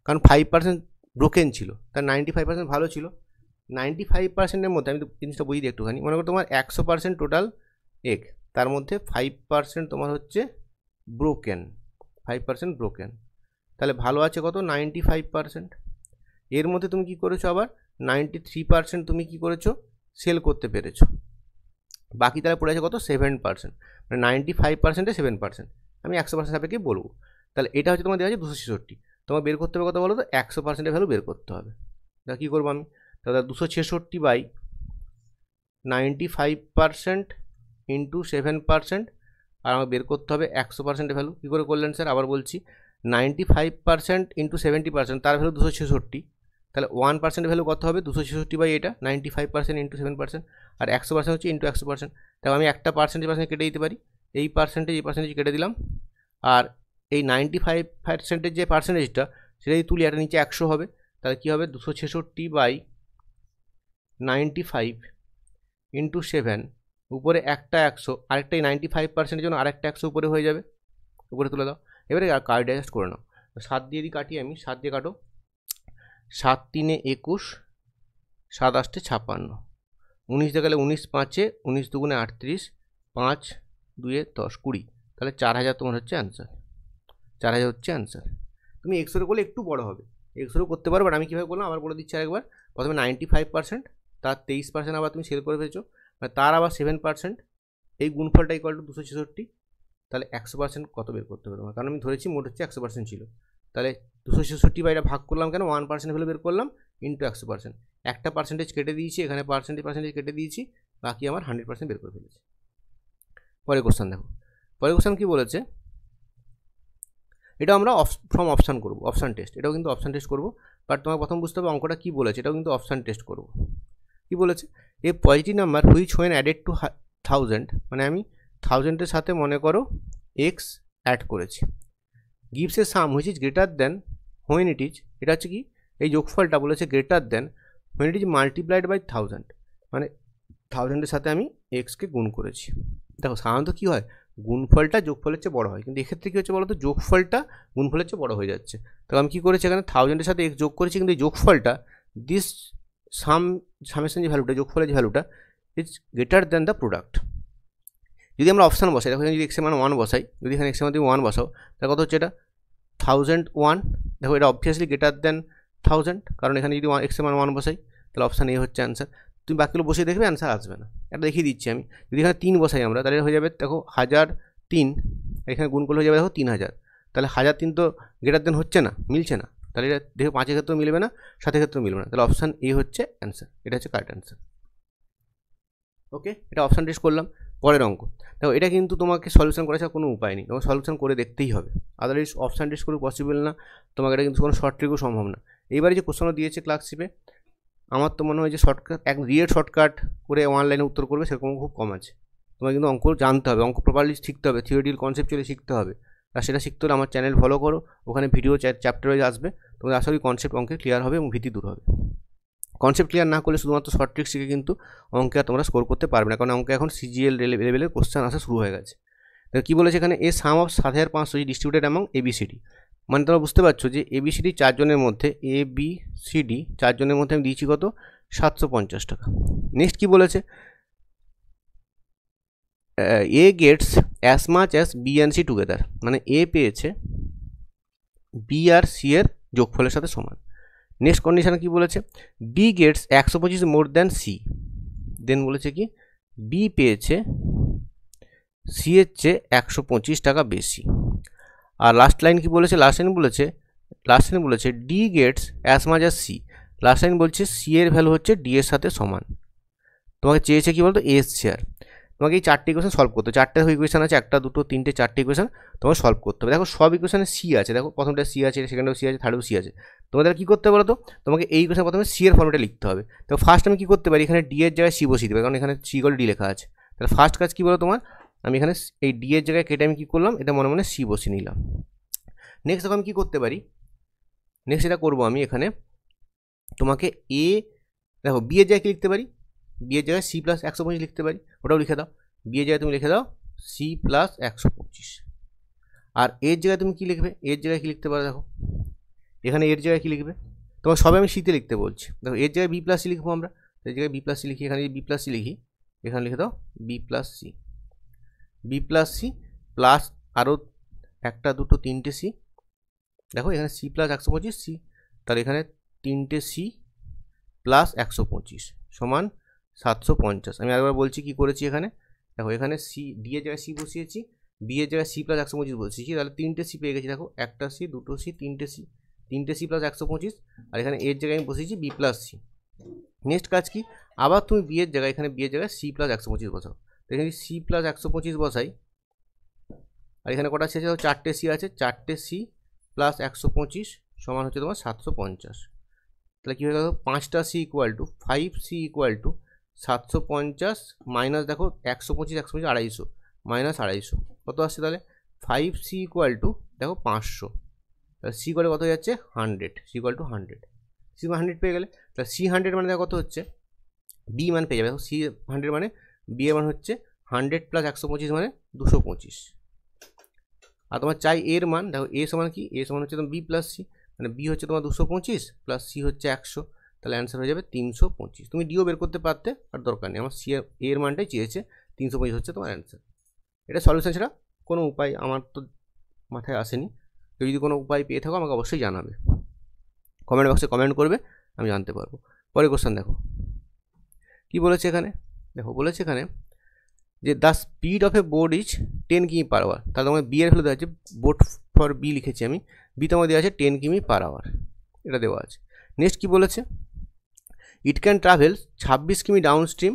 কারণ 5% ব্রোকেন ছিল, তার 95% ভালো ছিল। 95%-এর মধ্যে আমি তো জিনিসটা বুঝিয়ে দিই একটুখানি, মনে করো তোমার 100% টোটাল এগ, তার মধ্যে 5% তোমার হচ্ছে ব্রোকেন, 5% ব্রোকেন, তাহলে ভালো আছে কত? 95%। এর মধ্যে তুমি কি করেছো, আবার 93% তুমি কি করেছো? সেল করতে পেরেছো, বাকি তাহলে পড়ে আছে কত? 7%, মানে 95%-এ 7%, আমি 100% সাপেক্ষে বলবো। তাহলে এটা হচ্ছে তোমার দেওয়া আছে 266, তোমার বের করতে হবে কত বলো তো? 100%-এর ভ্যালু বের করতে হবে। তা কী করবো আমি? তাহলে 266/95% ইন্টু 7%, আর আমাকে বের করতে হবে 100%-এর ভ্যালু। কী করে করলেন স্যার? আবার বলছি, 95% ইন্টু 70%, তার ভ্যালু 266, তাহলে 1%-এর ভ্যালু কত হবে? 266/এটা 95% ইন্টু 7%, আর 100% হচ্ছে ইন্টু 100%। তাহলে আমি একটা পার্সেন্টেজ কেটে দিতে পারি, এই পার্সেন্টেজ কেটে দিলাম, আর এই 95%-এর যে পার্সেন্টেজটা সেটা যদি তুলি, একটা নিচে 100 হবে, তাহলে কী হবে? 266/95 ইন্টু 7, উপরে একটা 100, আরেকটা এই 95%-এর জন্য আরেকটা 100 উপরে হয়ে যাবে, উপরে তুলে দাও। এবারে কার্ড অ্যাডজাস্ট করে নাও, 7 দিয়ে দিই কাটি, আমি 7 দিয়ে কাটো, 7×3 = 21, 7×8 = 56, 19 দিয়ে গেলে 19, 5-এ 19, 2 × 38, 5, 2 × 10, 20, তাহলে 4000 তোমার হচ্ছে অ্যান্সার, 4000 হচ্ছে অ্যান্সার। তুমি এক্সরে করলে একটু বড় হবে, এক্সরেও করতে পারো, বাট আমি কীভাবে করলাম আবার বলে দিচ্ছি আরেকবার। প্রথমে 95%, তার 23% আবার তুমি সেল করে ফেলেছো, তার আবার 7%, এই গুণফলটা ইকুয়াল টু 266, তাহলে 100% কত বের করতে হবে তোমার? কারণ আমি ধরেছি মোট হচ্ছে 100% ছিল, তাহলে 266/এটা ভাগ করলাম কেন? 1% ভ্যালু বের করলাম ইন্টু 100%, একটা পার্সেন্টেজ কেটে দিয়েছি, এখানে পার্সেন্টেজ কেটে দিয়েছি, বাকি আমার 100% বের করে ফেলেছি। পরের কোশ্চেন দেখো, পরের কোশ্চেন কী বলেছে, এটা আমরা ফ্রম অপশান করবো, অপশান টেস্ট, এটাও কিন্তু অপশান টেস্ট করবো, বাট তোমার প্রথম বুঝতে হবে অঙ্কটা কী বলেছে, এটাও কিন্তু অপশান টেস্ট করবো। কী বলেছে? A positive number which when added to 1000, মানে আমি 1000-এর সাথে মনে করো এক্স অ্যাড করেছি, gives a sum which is greater than when it is, এটা হচ্ছে কি, এই যোগফলটা বলেছে greater than when it is multiplied by 1000, মানে 1000-এর সাথে আমি এক্সকে গুণ করেছি। দেখো সাধারণত কী হয়, গুণফলটা যোগফলের চেয়ে বড় হয়, কিন্তু এক্ষেত্রে কী হচ্ছে বলো তো, যোগফলটা গুণফলের চেয়ে বড় হয়ে যাচ্ছে। তো আমি কী করেছি, এখানে 1000-এর সাথে এক্স যোগ করেছি, কিন্তু এই যোগফলটা দিস সামেশন যে ভ্যালুটা, যোগফলের যে ভ্যালুটা is greater than the product. যদি আমরা অপশান বসাই, দেখো যদি এক্সের মান 1 বসাই, যদি এখানে এক্সের মান তুমি 1 বসাও, তাহলে কত হচ্ছে? এটা 1001, দেখো এটা অবভিয়াসলি গ্রেটার দ্যান 1000, কারণ এখানে যদি এক্সের মান 1 বসাই, তাহলে অপশান এ হচ্ছে অ্যান্সার। তুমি বাকিগুলো বসিয়ে দেখবে অ্যান্সার আসবে না, এটা দেখিয়ে দিচ্ছি আমি। যদি এখানে 3 বসাই আমরা, তাহলে হয়ে যাবে দেখো 1003, এখানে গুণ করলে হয়ে যাবে দেখো 3000, তাহলে 1003 তো গ্রেটার দ্যান হচ্ছে না, মিলছে না, তাহলে এটা দেখো 5-এর ক্ষেত্রেও মিলবে না, 7-এর ক্ষেত্রেও মিলবে না, তাহলে অপশান এ হচ্ছে অ্যান্সার, এটা হচ্ছে কারেক্ট অ্যান্সার। ওকে, এটা অপশান টেস্ট করলাম। পরের অঙ্ক দেখো, এটা কিন্তু তোমাকে সলিউশন করা ছাড়া কোনো উপায় নেই, তোমাকে সলিউশন করে দেখতেই হবে, আদারওয়াইজ অপশান টেস্ট করে পসিবল না, তোমাকে এটা কিন্তু কোনো শর্ট ট্রিকও সম্ভব না। এইবারে যে কোশ্চেনটা দিয়েছে ক্লার্কশিপে, আমার তো মনে হয় যে শর্টকাট এক ডিরেক্ট শর্টকাট করে অনলাইনে উত্তর করবে সেরকম খুব কম আছে। তোমার কিন্তু অঙ্ক জানতে হবে, অঙ্ক প্রপারলি শিখতে হবে, থিওরিটিক্যাল কনসেপ্টুয়ালি শিখতে হবে। আর সেটা শিখতে হলে আমার চ্যানেল ফলো করো, ওখানে ভিডিও চ্যাপ্টার ওয়াইজ আসবে, তোমাদের আশা করি কনসেপ্ট অঙ্কে ক্লিয়ার হবে এবং ভীতি দূর হবে। কনসেপ্ট ক্লিয়ার না করলে শুধুমাত্র শর্ট ট্রিক শিখে কিন্তু অঙ্কে আর তোমরা স্কোর করতে পারবে না, কারণ অঙ্কে এখন সিজিএল লেভেলের কোশ্চেন আসা শুরু হয়ে গেছে। দেখো কী বলেছে এখানে, এ সাম অফ 7500 ডিস্ট্রিবিউটেড অ্যামং এবিসিডি। মানে তোমরা বুঝতে পারছো যে এবিসিডি চারজনের মধ্যে, এবিসিডি চারজনের মধ্যে আমি দিয়েছি কত, 750 টাকা। নেক্সট কী বলেছে, A gets as much as B and C together. মানে এ পেয়েছে বি আর সি এর যোগফলের সাথে সমান। নেক্সট কন্ডিশনে কি বলেছে, B gets 125 more than C. Then বলেছে কি, বি পেয়েছে সি এর চেয়ে 125 টাকা বেশি। আর লাস্ট লাইন কি বলেছে, লাস্ট লাইন বলেছে D gets as much as C. Last line বলছে সি এর ভ্যালু হচ্ছে ডি এর সাথে সমান। তোমাকে চেয়েছে কি বলতো, এস শেয়ার। তোমাকে এই 4টে ইকুয়েশন সলভ করতে হবে। 4টে ইকুয়েশন আছে, 1 2 3 4টে ইকুয়েশন তোমাকে সলভ করতে হবে। দেখো সব ইকুয়েশনে সি আছে, দেখো প্রথমটা সি আছে, সেকেন্ডেও সি আছে, থার্ডেও সি আছে। তোমাদের কী করতে হবে বলো তো, তোমাকে এই ইকুয়েশন প্রথমে সি এর ফর্মেটে লিখতে হবে। তো ফার্স্ট আমি কী করতে পারি, এখানে ডি এর জায়গায় সি বসিয়ে দেবে, কারণ এখানে সি ডি লেখা আছে। তাহলে ফার্স্ট কাজ কী বলো তোমার, আমি এখানে এই ডি এর জায়গায় কেটে আমি কী করলাম, এটা মনে মনে সি বসিয়ে নিলাম। নেক্সট দেখো আমি কী করতে পারি, নেক্সট এটা করবো আমি এখানে, তোমাকে এ দেখো বি এর জায়গায় কী লিখতে পারি, বি এর জায়গায় সি প্লাস 125 লিখতে পারি, ওটাও লিখে দাও। বি এর জায়গায় তুমি লিখে দাও সি প্লাস 125। আর এর জায়গায় তুমি কী লিখবে, এর জায়গায় কী লিখতে পারো, দেখো এখানে এর জায়গায় কী লিখবে, তোমার সবে আমি সিতে লিখতে বলছি। দেখো এর জায়গায় বি প্লাস সি লিখবো আমরা, এর জায়গায় বি প্লাস সি লিখি, এখানে বি প্লাস সি লিখি, এখানে লিখে দাও B plus C. B plus C plus আরও 1 2 3টে সি। দেখো এখানে সি প্লাস 125 সি, তাহলে এখানে 3টে সি প্লাস 125 সমান 750। আমি আরেকবার বলছি কী করেছি এখানে, দেখো এখানে সি ডি এর জায়গায় সি বসিয়েছি, বি এর জায়গায় সি প্লাস 125 বসিয়েছি, তাহলে 3টে সি পেয়ে গেছি। দেখো 1টা সি 2টো সি 3টে সি, 3টে সি প্লাস 125। আর এখানে এর জায়গায় আমি বসিয়েছি বি প্লাস সি। নেক্সট কাজ কি, আবার তুমি বি এর জায়গায়, এখানে বি এর জায়গায় সি প্লাস 125 বসাও। এখানে সি প্লাস 125 বসাই, আর এখানে কটা সি আছে, 4টে সি আছে, 4টে সি প্লাস 125 সমান হচ্ছে তোমার 750। তাহলে কী হয়ে গেল, 5টা C equal to 5 C equal to 750 minus দেখো 125 250 মাইনাস 250 কত আসছে, তাহলে 5 সি ইকুয়াল টু দেখো 500। তাহলে সি করে কত হয়ে যাচ্ছে 100, সি ইকুয়াল টু 100। সি 100 পেয়ে গেলে, তাহলে সি 100 মানে দেখো কত হচ্ছে, বি মান পেয়ে যাবে। দেখো সি 100 মানে বি এর মান হচ্ছে 100 প্লাস 125 মানে 225। আর তোমার চাই এর মান, দেখো এ সমান কি, এ সমান হচ্ছে তোমার বি প্লাস সি, মানে বি হচ্ছে তোমার 225 প্লাস সি হচ্ছে 100, তাহলে অ্যান্সার হয়ে যাবে 325। তুমি ডিও বের করতে পারতে, আর দরকার নেই, আমার সি এর মানটাই চেয়েছে, 325 হচ্ছে তোমার অ্যান্সার। এটা সলিউশন ছাড়া কোনো উপায় আমার তো মাথায় আসেনি। কেউ যদি কোনো উপায় পেয়ে থাকো আমাকে অবশ্যই জানাবে, কমেন্ট বক্সে কমেন্ট করবে, আমি জানতে পারবো। পরের কোশ্চেন দেখো কি বলেছে এখানে, দেখো বলেছে এখানে যে the speed of A board is 10 কিমি পার আওয়ার। তাহলে তোমার বি এর ভ্যালু দেওয়া আছে, বোর্ড ফর বি লিখেছি আমি, বি তোমার দেওয়া আছে 10 কিমি পার আওয়ার, এটা দেওয়া আছে। নেক্সট কি বলেছে, ইট ক্যান ট্রাভেল 26 কিমি ডাউন স্ট্রিম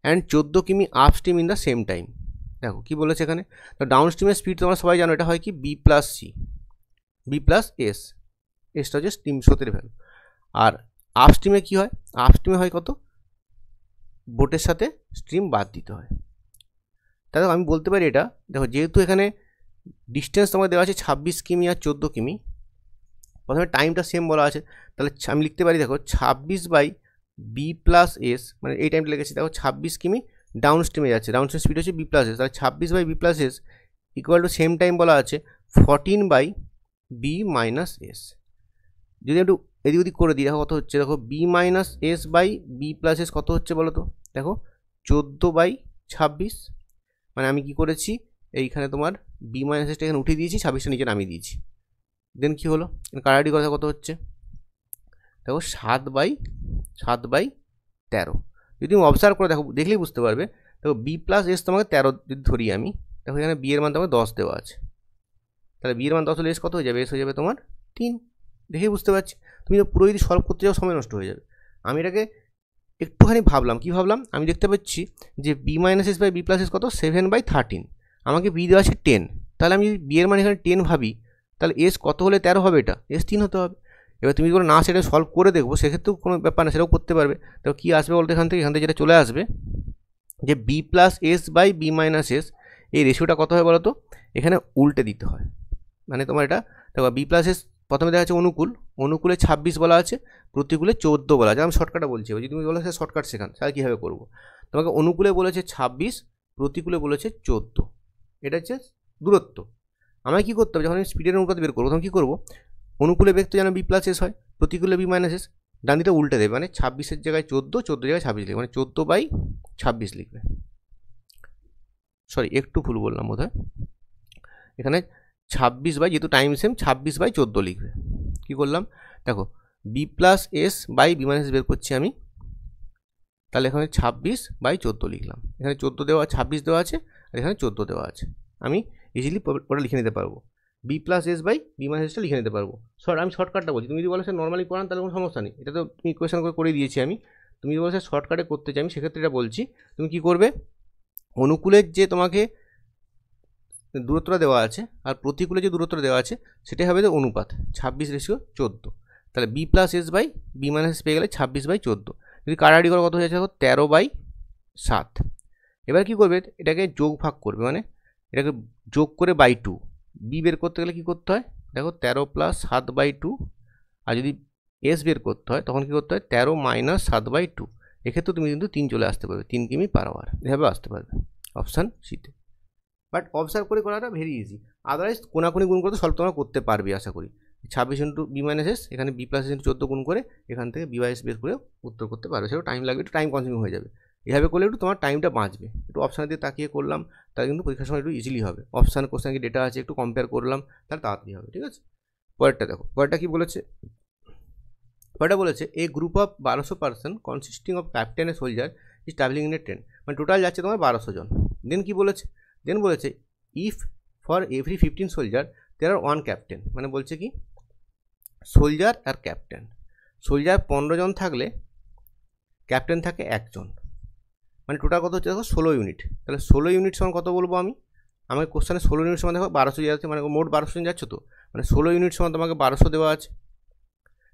অ্যান্ড 14 কিমি up stream in the same time. দেখো কি বলেছে এখানে, তো ডাউন স্ট্রিমের স্পিড তোমরা সবাই জানো, এটা হয় কি B plus C, B plus S, এসটা হচ্ছে স্ট্রিম স্রোতের ভ্যালু। আর আপ স্ট্রিমে কী হয়, আপ স্ট্রিমে হয় কত, বোটের সাথে স্ট্রিম বাদ দিতে হয়। তাহলে আমি বলতে পারি এটা, দেখো যেহেতু এখানে ডিস্টেন্স তোমার দেওয়া আছে 26 কিমি আর 14 কিমি, প্রথমে টাইমটা সেম বলা আছে, তাহলে আমি লিখতে পারি দেখো 26 বাই বি প্লাস এস, মানে এই টাইমটা লেগেছে, দেখো 26 কিমি ডাউন স্ট্রিমে যাচ্ছে, ডাউন স্ট্রিম স্পিড হচ্ছে বি প্লাস এস, তাহলে 26 by B plus S equal to same time বলা আছে 14 বাই বি মাইনাস এস। যদি একটু এদিক ওদিক করে দিই, দেখো কত হচ্ছে, দেখো B minus S by B plus S কত হচ্ছে বলো তো, দেখো 14 বাই 26, মানে আমি কি করেছি, এইখানে তোমার বি মাইনাস এসটা এখানে উঠিয়ে দিয়েছি, 26টা নিচে নামিয়ে দিয়েছি। দেন কী হলো, কাটাকাটি কথা কত হচ্ছে, দেখো 7 বাই 13। যদি তুমি অবজার্ভ করে দেখো, দেখলেই বুঝতে পারবে, দেখো বি প্লাস এস তোমাকে 13 যদি ধরি আমি, দেখো এখানে বি এর মান তোমাকে 10 দেওয়া আছে, তাহলে বি এর মান 10 হলে এস কত হয়ে যাবে, এস হয়ে যাবে তোমার 3। দেখেই বুঝতে পারছি, তুমি পুরো যদি সলভ করতে যাও সময় নষ্ট হয়ে যাবে। আমি এটাকে একটুখানি ভাবলাম, কী ভাবলাম, আমি দেখতে পাচ্ছি যে B minus S by B plus S কত 7/13, আমাকে বি দেওয়া আছে 10, তাহলে আমি যদি বি এর মান এখানে 10 ভাবি, তাহলে এস কত হলে 13 হবে, এটা এস 3 হতে হবে। এবার তুমি যদি না সেটা সলভ করে দেখবো, সেক্ষেত্রেও কোনো ব্যাপার না, সেটাও করতে পারবে। তো কী আসবে বলতে এখান থেকে যেটা চলে আসবে যে B plus S by B minus S, এই রেশিওটা কত হয় বলো তো, এখানে উল্টে দিতে হয়। মানে তোমার এটা দেখো বি প্লাস এস প্রথমে দেখা যাচ্ছে অনুকূলে 26 বলা আছে, প্রতিকূলে 14 বলা আছে। আমি শর্টকাটে বলছি, যদি তুমি বলো শর্টকাট শেখান তাহলে কীভাবে করবো, তোমাকে অনুকূলে বলেছে 26, প্রতিকূলে বলেছে 14, এটা হচ্ছে দূরত্ব। আমায় কী করতে হবে, যখন আমি স্পিডের অনুপাত বের করবো তখন কী করবো, অনুকূলে বেগ তো যেন বি প্লাস এস হয়, প্রতিকূলে বি মাইনাস এস, ডান দিকটা উল্টে দেবে, মানে 26-এর জায়গায় 14, 14 জায়গায় 26 লিখবে, মানে 14/26 লিখবে। সরি একটু ভুল বললাম বোধ হয়, এখানে 26 বাই, যেহেতু টাইম সেম, 26/14 লিখবে। কী করলাম দেখো, B plus S by B minus S বের করছি আমি, তাহলে এখানে 26/14 লিখলাম, এখানে 14 দেওয়া, 26 দেওয়া আছে, আর এখানে 14 দেওয়া আছে। আমি ইজিলি ওটা লিখে নিতে পারবো, B plus S by B minus এসটা লিখে নিতে পারবো। আমি শর্টকাটটা বলছি, তুমি যদি বলো স্যার নর্মালি করান তাহলে কোনো সমস্যা নেই, এটা তো তুমি ইকুয়েশন করে দিয়েছি আমি। তুমি যদি বলো স্যার শর্টকাটে করতে চাই আমি, সেক্ষেত্রে এটা বলছি, তুমি কী করবে, অনুকূলের যে তোমাকে দূরত্বটা দেওয়া আছে আর প্রতিকূলে যে দূরত্বটা দেওয়া আছে সেটাই হবে অনুপাত 26/14, তাহলে B plus S by B minus S পেয়ে গেলে 26/14, যদি কাটাকাটি করে কত হয়ে যাচ্ছে দেখো 13/7। এবার কী করবে, এটাকে যোগ ভাগ করবে, মানে এটাকে যোগ করে বাই 2, বি বের করতে গেলে কী করতে হয় দেখো 13 + 7/2, আর যদি এস বের করতে হয় তখন কী করতে হয় 13 - 7/2। এক্ষেত্রে তুমি কিন্তু 3 চলে আসতে পারবে, 3 কিমি পার আওয়ার, এভাবে আসতে পারবে অপশান সিতে। বাট অবজার্ভ করে করাটা ভেরি ইজি, আদারওয়াইজ কোনাকুনি গুণ করতে সলভ তোমরা করতে পারবে আশা করি। 26 × বি মাইনাস এস, এখানে বি প্লাস এস 14 গুণ করে এখান থেকে বি বাই এস বের করে উত্তর করতে পারবে, সেটাও টাইম লাগবে, একটু টাইম কনজিউমিং হয়ে যাবে। এভাবে করলে একটু তোমার টাইমটা বাঁচবে, একটু অপশানের দিকে তাকিয়ে করলাম তাহলে কিন্তু পরীক্ষার সময় একটু ইজিলি হবে, অপশান কোশ্চেন কি ডেটা আছে একটু কম্পেয়ার করলাম তাহলে তাড়াতাড়ি হবে, ঠিক আছে। পরেরটা দেখো, পরেরটা কী বলেছে, পরেরটা বলেছে a group of 1200 person consisting of captain a soldier is travelling in a train, মানে টোটাল যাচ্ছে তোমার 1200 জন। দেন কি বলেছে, দেন বলেছে if for every 15 soldier there are 1 captain, মানে বলছে কি সোলজার আর ক্যাপ্টেন, সোলজার 15 জন থাকলে ক্যাপ্টেন থাকে 1 জন, মানে টোটাল কত হচ্ছে দেখো 16 ইউনিট। তাহলে 16 ইউনিট সমান কত বলবো আমি, আমার কোশ্চেনে 16 ইউনিট সমান দেখো 1200 যাচ্ছে, মানে মোট 1200 জন যাচ্ছে, তো মানে 16 ইউনিট সমান তোমাকে 1200 দেওয়া আছে।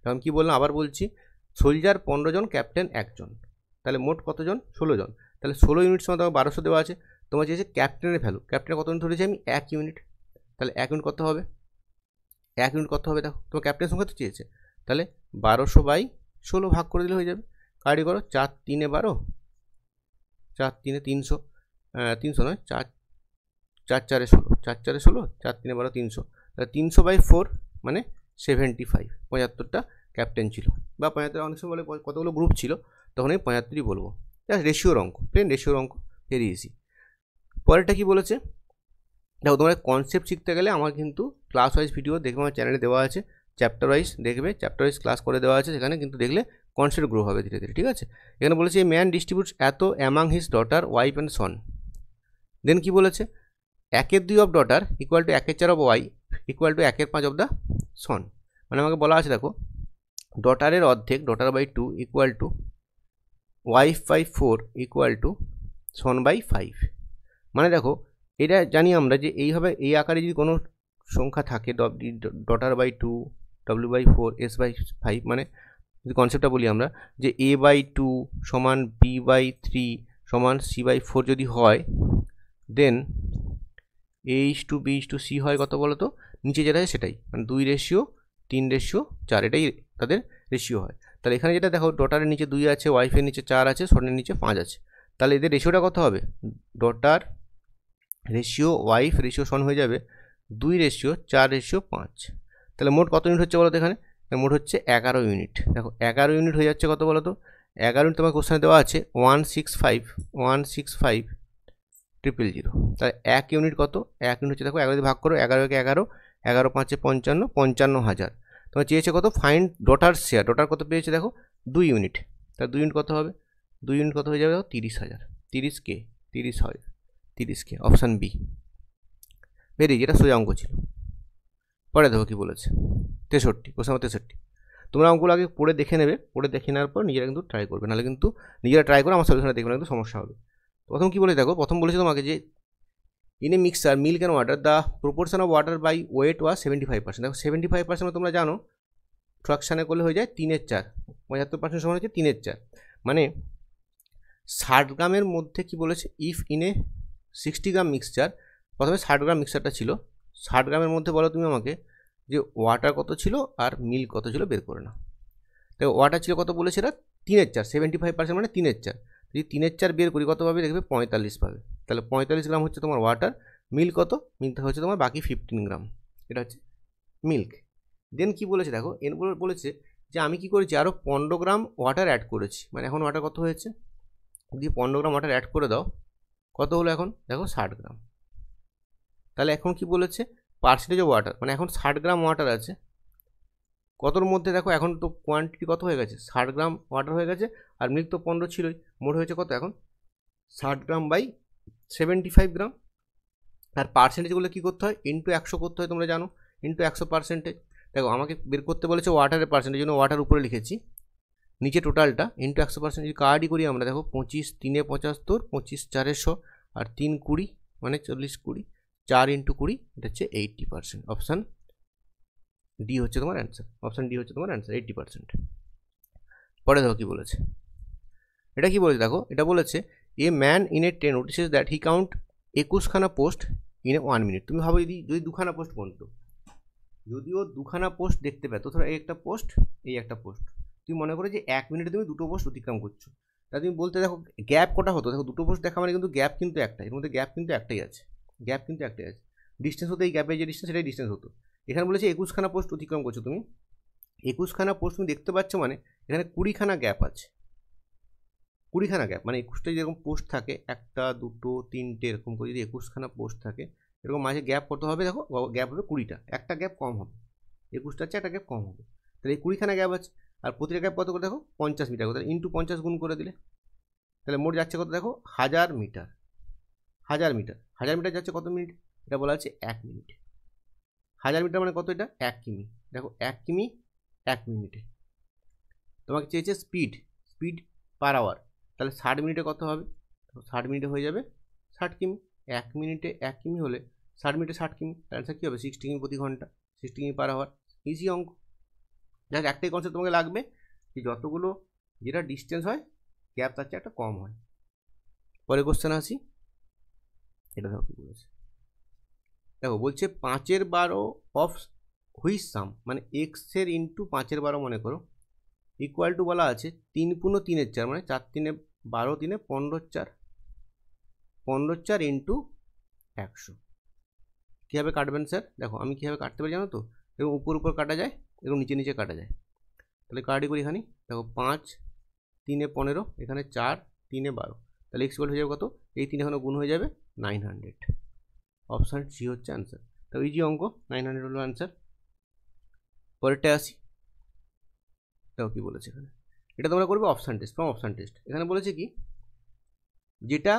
আমি কী বললাম আবার বলছি, সোলজার 15 জন, ক্যাপ্টেন 1 জন, তাহলে মোট কতজন 16 জন, তাহলে 16 ইউনিট সময় তোমাকে 1200 দেওয়া আছে। তোমার চেয়েছে ক্যাপ্টেনের ভ্যালু, ক্যাপ্টেনের কত ইউনিট ধরেছি আমি 1 ইউনিট, তাহলে 1 ইউনিট কত হবে, 1 ইউনিট কত হবে দেখো, তোমার ক্যাপ্টেনের সংখ্যা তো চেয়েছে, তাহলে 1200/16 ভাগ করে দিলে হয়ে যাবে। কাটি করো, 4 × 3 = 12, 4 × 3 = 300, 300 নয় 4 × 4 = 16, 4 × 4 = 16, 4 × 3 = 12, 300, তাহলে 300/4 মানে 75, 75টা ক্যাপ্টেন ছিল, বা 75, অনেক সময় বলে কতগুলো গ্রুপ ছিল, তখন আমি 75 বলবো, জাস্ট রেশিওর অঙ্ক, প্লেন রেশিওর অঙ্ক, ভেরি ইজি। পরেরটা কি বলেছে দেখো, তোমরা কনসেপ্ট শিখতে গেলে আমার কিন্তু ক্লাস ওয়াইজ ভিডিও দেখবে, আমার চ্যানেলে দেওয়া আছে, চ্যাপ্টার ওয়াইজ দেখবে, চ্যাপ্টার ওয়াইজ ক্লাস করে দেওয়া আছে, সেখানে কিন্তু দেখলে কনসেপ্ট গ্রো হবে ধীরে ধীরে, ঠিক আছে। এখানে বলেছে এ ম্যান ডিস্ট্রিবিউটস এত among his daughter, wife and son. Then কি বলেছে, 1/2 of daughter equal to 1/4 of wife equal to 1/5 of the son, মানে আমাকে বলা আছে দেখো ডটারের অর্ধেক, ডটার/2 ইকুয়াল টু ওয়াইফ/4 ইকুয়াল টু সন/5, মানে দেখো এটা জানি আমরা যে এইভাবে এই আকারে যদি কোনো সংখ্যা থাকে ডটার/2, w/4, s/5, মানে যদি কনসেপ্টটা বলি আমরা যে a/2 সমান b/3 সমান c/4 যদি হয়, দেন a:b:c হয় কত বলো তো, নিচে যেটা আছে সেটাই, মানে 2:3:4, এটাই তাদের রেশিও হয়। তাহলে এখানে যেটা দেখো ডটারের নিচে 2 আছে, ওয়াইফের নিচে 4 আছে, সনের নিচে 5 আছে, তাহলে এদের রেশিওটা কত হবে, ডটার রেশিও ওয়াইফ রেশিও সন হয়ে যাবে 2:4:5, তাহলে মোট কত ইউনিট হচ্ছে বলো তো, এখানে মোট হচ্ছে 11 ইউনিট। দেখো 11 ইউনিট হয়ে যাচ্ছে কত বলো তো, 11 ইউনিট তোমার কোশ্চেনে দেওয়া আছে 165,000, তাহলে 1 ইউনিট কত, 1 ইউনিট হচ্ছে দেখো 11 দিয়ে ভাগ করো, 11 × 11, 11 × 5 = 55, 55,000। তোমার চেয়েছে কত, ফাইন্ড ডটার শেয়ার, ডটার কত পেয়েছে দেখো 2 ইউনিট, তাহলে 2 ইউনিট কত হবে, 2 ইউনিট কত হয়ে যাবে দেখো 30,000, 30K, 30 হয় 30K, অপশান বি, ভেরি, যেটা সোজা অঙ্ক ছিল। পরে দেখো কী বলেছে 63, কোশ্চেন নম্বর 63। তোমরা অঙ্কগুলো আগে পড়ে দেখে নেবে, পড়ে দেখে নেওয়ার পর নিজেরা কিন্তু ট্রাই করবে, নাহলে কিন্তু নিজেরা ট্রাই করে আমার সলিউশনটা দেখবে না, কিন্তু সমস্যা হবে। প্রথম কী বলে দেখো, প্রথম বলেছে তোমাকে যে in a mixture milk and water the proportion of water by weight was 75%। দেখো 75% তোমরা জানো ফ্র্যাকশানে করলে হয়ে যায় 3/4, 75% সমান হচ্ছে 3/4, মানে 60 গ্রামের মধ্যে কি বলেছে, if in A 60 gram mixture, প্রথমে 60 গ্রাম মিক্সচারটা ছিল, 60 গ্রামের মধ্যে বলো তুমি আমাকে যে ওয়াটার কত ছিল আর মিল্ক কত ছিল বের করে নাও। তো ওয়াটার ছিল কত বলেছে এরা, 3/4, 75% মানে 3/4, যদি 3/4 বের করি কত পাবে, দেখবে 45 পাবে। তাহলে 45 গ্রাম হচ্ছে তোমার ওয়াটার, মিল্ক কত, মিল্কটা হচ্ছে তোমার বাকি 15 গ্রাম, এটা হচ্ছে মিল্ক। দেন কি বলেছে দেখো, এর বলেছে যে আমি কি করেছি আরও 15 গ্রাম ওয়াটার অ্যাড করেছি, মানে এখন ওয়াটার কত হয়েছে, যদি 15 গ্রাম ওয়াটার অ্যাড করে দাও কত হলো এখন দেখো 60 গ্রাম। তাহলে এখন কি বলেছে, পার্সেন্টেজ অফ ওয়াটার, মানে এখন 60 গ্রাম ওয়াটার আছে কতর মধ্যে, দেখো এখন তো কোয়ান্টিটি কত হয়ে গেছে, 60 গ্রাম ওয়াটার হয়ে গেছে, আর মিল্ক তো 15 ছিলই, মোট হয়েছে কত এখন 60 গ্রাম বাই 75 গ্রাম। আর পার্সেন্টেজগুলো কী করতে হয়, ইন্টু 100 করতে হয়, তোমরা জানো, ইন্টু 100%। দেখো আমাকে বের করতে বলেছে ওয়াটারের পার্সেন্টেজ, জন্য ওয়াটার উপরে লিখেছি, নিচে টোটালটা ইন্টু 100%, যদি কার্ডই করি আমরা, দেখো 25 3 75, 25 4 100, আর 3 20 মানে 40 20, 4 ইন্টু 20, এটা হচ্ছে 80%। অপশান ডি হচ্ছে তোমার অ্যান্সার, অপশান ডি হচ্ছে তোমার অ্যান্সার 80%। পরে দেখো কী বলেছে, এটা কি বলেছে দেখো, এটা বলেছে a man in a train notices that he count 21খানা পোস্ট ইন এ 1 মিনিট। তুমি ভাবো যদি 2খানা পোস্ট গুনতো, যদিও 2খানা পোস্ট দেখতে পেতো, ধরো এই একটা পোস্ট, এই একটা পোস্ট, তুমি মনে করো যে 1 মিনিটে তুমি 2টো পোস্ট অতিক্রম করছো, তা তুমি বলতে দেখো গ্যাপ কটা হতো, দেখো 2টো পোস্ট দেখা মানে কিন্তু গ্যাপ কিন্তু একটাই, এর মধ্যে গ্যাপ কিন্তু একটাই আছে, গ্যাপ কিন্তু একটাই আছে, ডিস্টেন্স হতো এই গ্যাপের যে ডিস্টেন্স সেটাই ডিস্টেন্স হতো। এখানে বলেছে 21খানা পোস্ট অতিক্রম করছো তুমি, 21খানা পোস্ট তুমি দেখতে পাচ্ছ, মানে এখানে 20খানা গ্যাপ আছে, 20খানা গ্যাপ, মানে 21টা যেরকম পোস্ট থাকে, 1টা 2টো 3টে এরকম করে, যদি 21খানা পোস্ট থাকে এরকম মাঝে গ্যাপ কত হবে, দেখো গ্যাপ হবে 20টা, একটা গ্যাপ কম হবে, 21টা হচ্ছে একটা গ্যাপ কম হবে, তাহলে এই 20খানা গ্যাপ আছে, আর প্রতিটা গ্যাপ কত করে দেখো 50 মিটার, তাহলে ইন্টু 50 গুণ করে দিলে, তাহলে মোট যাচ্ছে কত দেখো 1000 মিটার, 1000 মিটার, 1000 মিটার যাচ্ছে কত মিনিট, এটা বলা আছে 1 মিনিট, 1000 মিটার মানে কত, এটা 1 কিমি, দেখো 1 কিমি 1 মিনিটে। তোমাকে চেয়েছে স্পিড, স্পিড পার আওয়ার, তাহলে 60 মিনিটে কত হবে, 60 মিনিটে হয়ে যাবে 60 কিমি, 1 মিনিটে 1 কিমি হলে 60 মিনিটে 60 কিমি, তার অ্যান্সার কী হবে 60 কিমি প্রতি ঘন্টা, 60 কিমি পার আওয়ার, ইজি অঙ্ক। যাক একটাই কনসেপ্ট তোমাকে লাগবে, যে যতগুলো যেটা ডিস্টেন্স হয় গ্যাপ তার চেয়ে একটা কম হয়। পরে কোশ্চেন আসি, এটা দেখো কী বলেছে, দেখো বলছে 5/12 অফ হুইচ সাম, মানে এক্সের ইন্টু 5/12 মনে করো, ইকুয়াল টু বলা আছে 3 × 3/4, মানে 4 3 12 3 15/4, 15/4 ইন্টু 100। কীভাবে কাটবেন স্যার, দেখো আমি কীভাবে কাটতে পারি জানো তো, এরকম উপর উপর কাটা যায়, এরকম নিচে নিচে কাটা যায়, তাহলে কাটি করি এখানে, দেখো 5 3 15, এখানে 4 3 12, তাহলে এক্স হয়ে যাবে কত, এই 3 এখানে গুণ হয়ে যাবে 900, অপশান সি হচ্ছে অ্যান্সার। তো ইজি অঙ্ক, 900 হলো অ্যান্সার। পরেরটা আসি, দেখো কী বলেছে এখানে, এটা তোমরা করবে option test, from option test. এখানে বলেছে কি, যেটা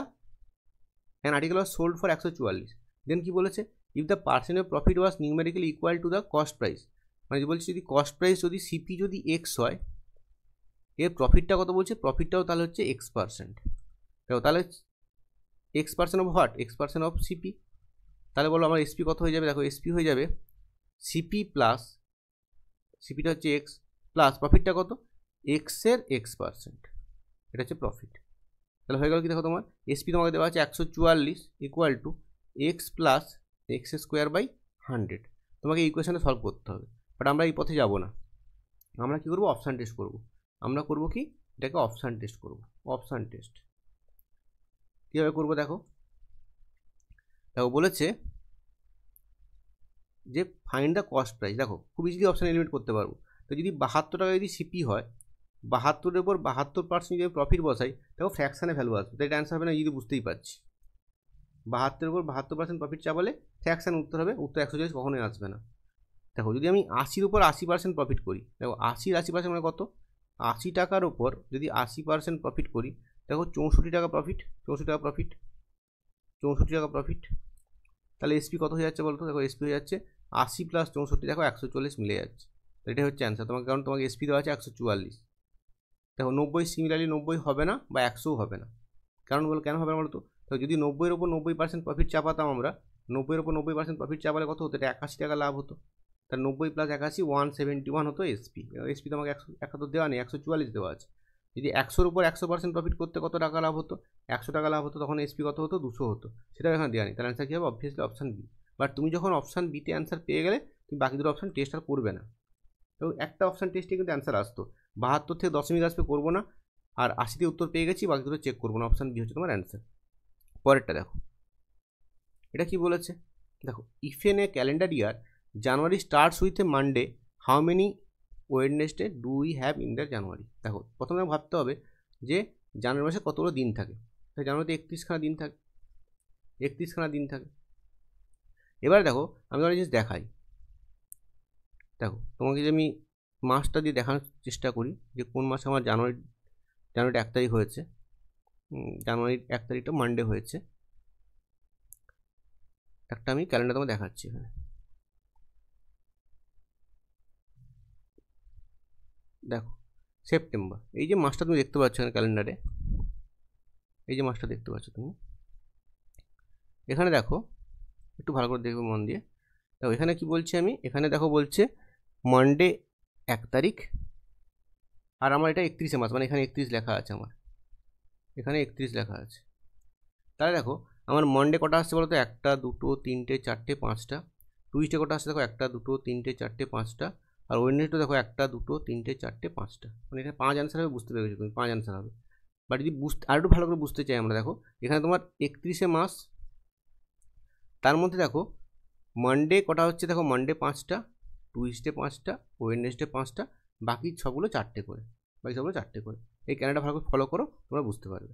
an article was sold for 144, দেন কি বলেছে, if the percent of profit was numerically equal to the cost price, মানে বলছে যদি কস্ট প্রাইস যদি সিপি যদি এক্স হয়, এর প্রফিটটা কত বলছে, প্রফিটটাও তাহলে হচ্ছে X%, দেখো তাহলে X% of what, X% of CP, তাহলে বলো আমার এসপি কত হয়ে যাবে, দেখো এসপি হয়ে যাবে সিপি প্লাস, সিপিটা হচ্ছে এক্স, প্লাস প্রফিটটা কত, এক্সের X%, এটা হচ্ছে প্রফিট। তাহলে হয়ে গেল কি, দেখো তোমার এসপি তোমাকে দেওয়া আছে 144 equal to x plus x²/100, তোমাকে এই ইকুয়েশনে সলভ করতে হবে, বাট আমরা এই পথে যাব না, আমরা কী করবো অপশান টেস্ট করব, আমরা করব কি এটাকে অপশান টেস্ট করব, অপশান টেস্ট কীভাবে করবো দেখো, দেখো বলেছে যে ফাইন্ড দ্য কস্ট প্রাইস, দেখো খুব ইজিলি অপশান এলিমিনেট করতে পারবো, তো যদি 72 টাকা যদি সিপি হয়, 72-এর উপর 72% যদি প্রফিট বসাই, দেখো ফ্র্যাকশানে ভ্যালু আসবে, তো এটা অ্যান্সার হবে না, যদি বুঝতেই পারছি 72-এর উপর 72% প্রফিট চা বলে ফ্র্যাকশান উত্তর হবে, উত্তর 140 কখনোই আসবে না। দেখো যদি আমি 80-র উপর 80% প্রফিট করি, দেখো 80% মানে কত, 80 টাকার উপর যদি 80% প্রফিট করি, দেখো 64 টাকা প্রফিট, 64 টাকা প্রফিট, 64 টাকা প্রফিট, তাহলে এসপি কত হয়ে যাচ্ছে বলতো, দেখো এসপি হয়ে যাচ্ছে 80 + 64, দেখো 140 মিলে যাচ্ছে, তো এটাই হচ্ছে অ্যান্সার তোমাকে, কারণ তোমাকে এসপি দেওয়া আছে 144। দেখো 90 সিমিলারলি 90 হবে না বা 100ও হবে না, কারণ বলো কেন হবে না বলতো, তো যদি 90-এর উপর 90% প্রফিট চাপাতাম আমরা, 90-এর উপর 90% প্রফিট চাপালে কত হতো, এটা 81 টাকা লাভ হতো, তার 90 + 81 171 হতো এসপি। এসপি তো আমাকে 171 দেওয়া নেই, 144 দেওয়া আছে। যদি 100-র উপর 100% প্রফিট করতে কত টাকা লাভ হতো, 100 টাকা লাভ হতো, তখন এসপি কত হতো, 200 হতো। সেটা এখানে দেওয়া নেই, তার অ্যান্সার কী হবে, অবভিয়াসলি অপশান বি। বাট তুমি যখন অপশান বিতে অ্যান্সার পেয়ে গেলে তুমি বাকি দুটো অপশান টেস্ট আর করবে না। তো একটা অপশান টেস্টে কিন্তু অ্যান্সার আসতো, 72 থেকে দশমিক আসবে, করবো না, আর 80 উত্তর পেয়ে গেছি, বাকি দুটো চেক করবো না, অপশান বি হচ্ছে তোমার অ্যান্সার। পরেরটা দেখো, এটা কি বলেছে, দেখো if in a calendar year January starts with a Monday, how many Wednesday do we have in the January. দেখো প্রথমে ভাবতে হবে যে জানুয়ারি মাসে কতগুলো দিন থাকে। জানুয়ারিতে 31খানা দিন থাকে, 31খানা দিন থাকে। এবার দেখো আমি তোমার জিনিস দেখাই, দেখো তোমাকে যে আমি মাসটা দিয়ে দেখানোর চেষ্টা করি যে কোন মাসে আমার জানুয়ারির 1 তারিখ হয়েছে, জানুয়ারির 1 তারিখটা মানডে হয়েছে। একটা আমি ক্যালেন্ডার তোমাকে দেখাচ্ছি এখানে, দেখো সেপ্টেম্বর, এই যে মাসটা তুমি দেখতে পাচ্ছ এখানে ক্যালেন্ডারে, এই যে মাসটা দেখতে পাচ্ছ তুমি এখানে, দেখো একটু ভালো করে দেখবে মন দিয়ে। দেখো এখানে কি বলছি আমি, এখানে দেখো বলছে মানডে 1 তারিখ, আর আমার এটা 31শে মাস, মানে এখানে 31 লেখা আছে, আমার এখানে 31 লেখা আছে। তাহলে দেখো আমার মানডে কটা আসছে বলো তো, 1, 2, 3, 4, 5টা। টুইসডে কটা আসছে দেখো, 1, 2, 3, 4, 5টা। আর ওয়েডনেসডে দেখো 1, 2, 3, 4, 5টা। মানে এটা 5 অ্যান্সার হবে, বুঝতে পেরেছো তুমি, 5 অ্যান্সার হবে। বাট যদি আর একটু ভালো করে বুঝতে চাই আমরা, দেখো এখানে তোমার 31শে মাস, তার মধ্যে দেখো মানডে কটা হচ্ছে, দেখো মানডে 5টা, টুইসডে 5টা, ওয়েডনেসডে 5টা, বাকি সবগুলো 4টে করে, বাকি সবগুলো 4টে করে। এই ক্যালেন্ডার ভালো করে ফলো করো, তোমরা বুঝতে পারবে।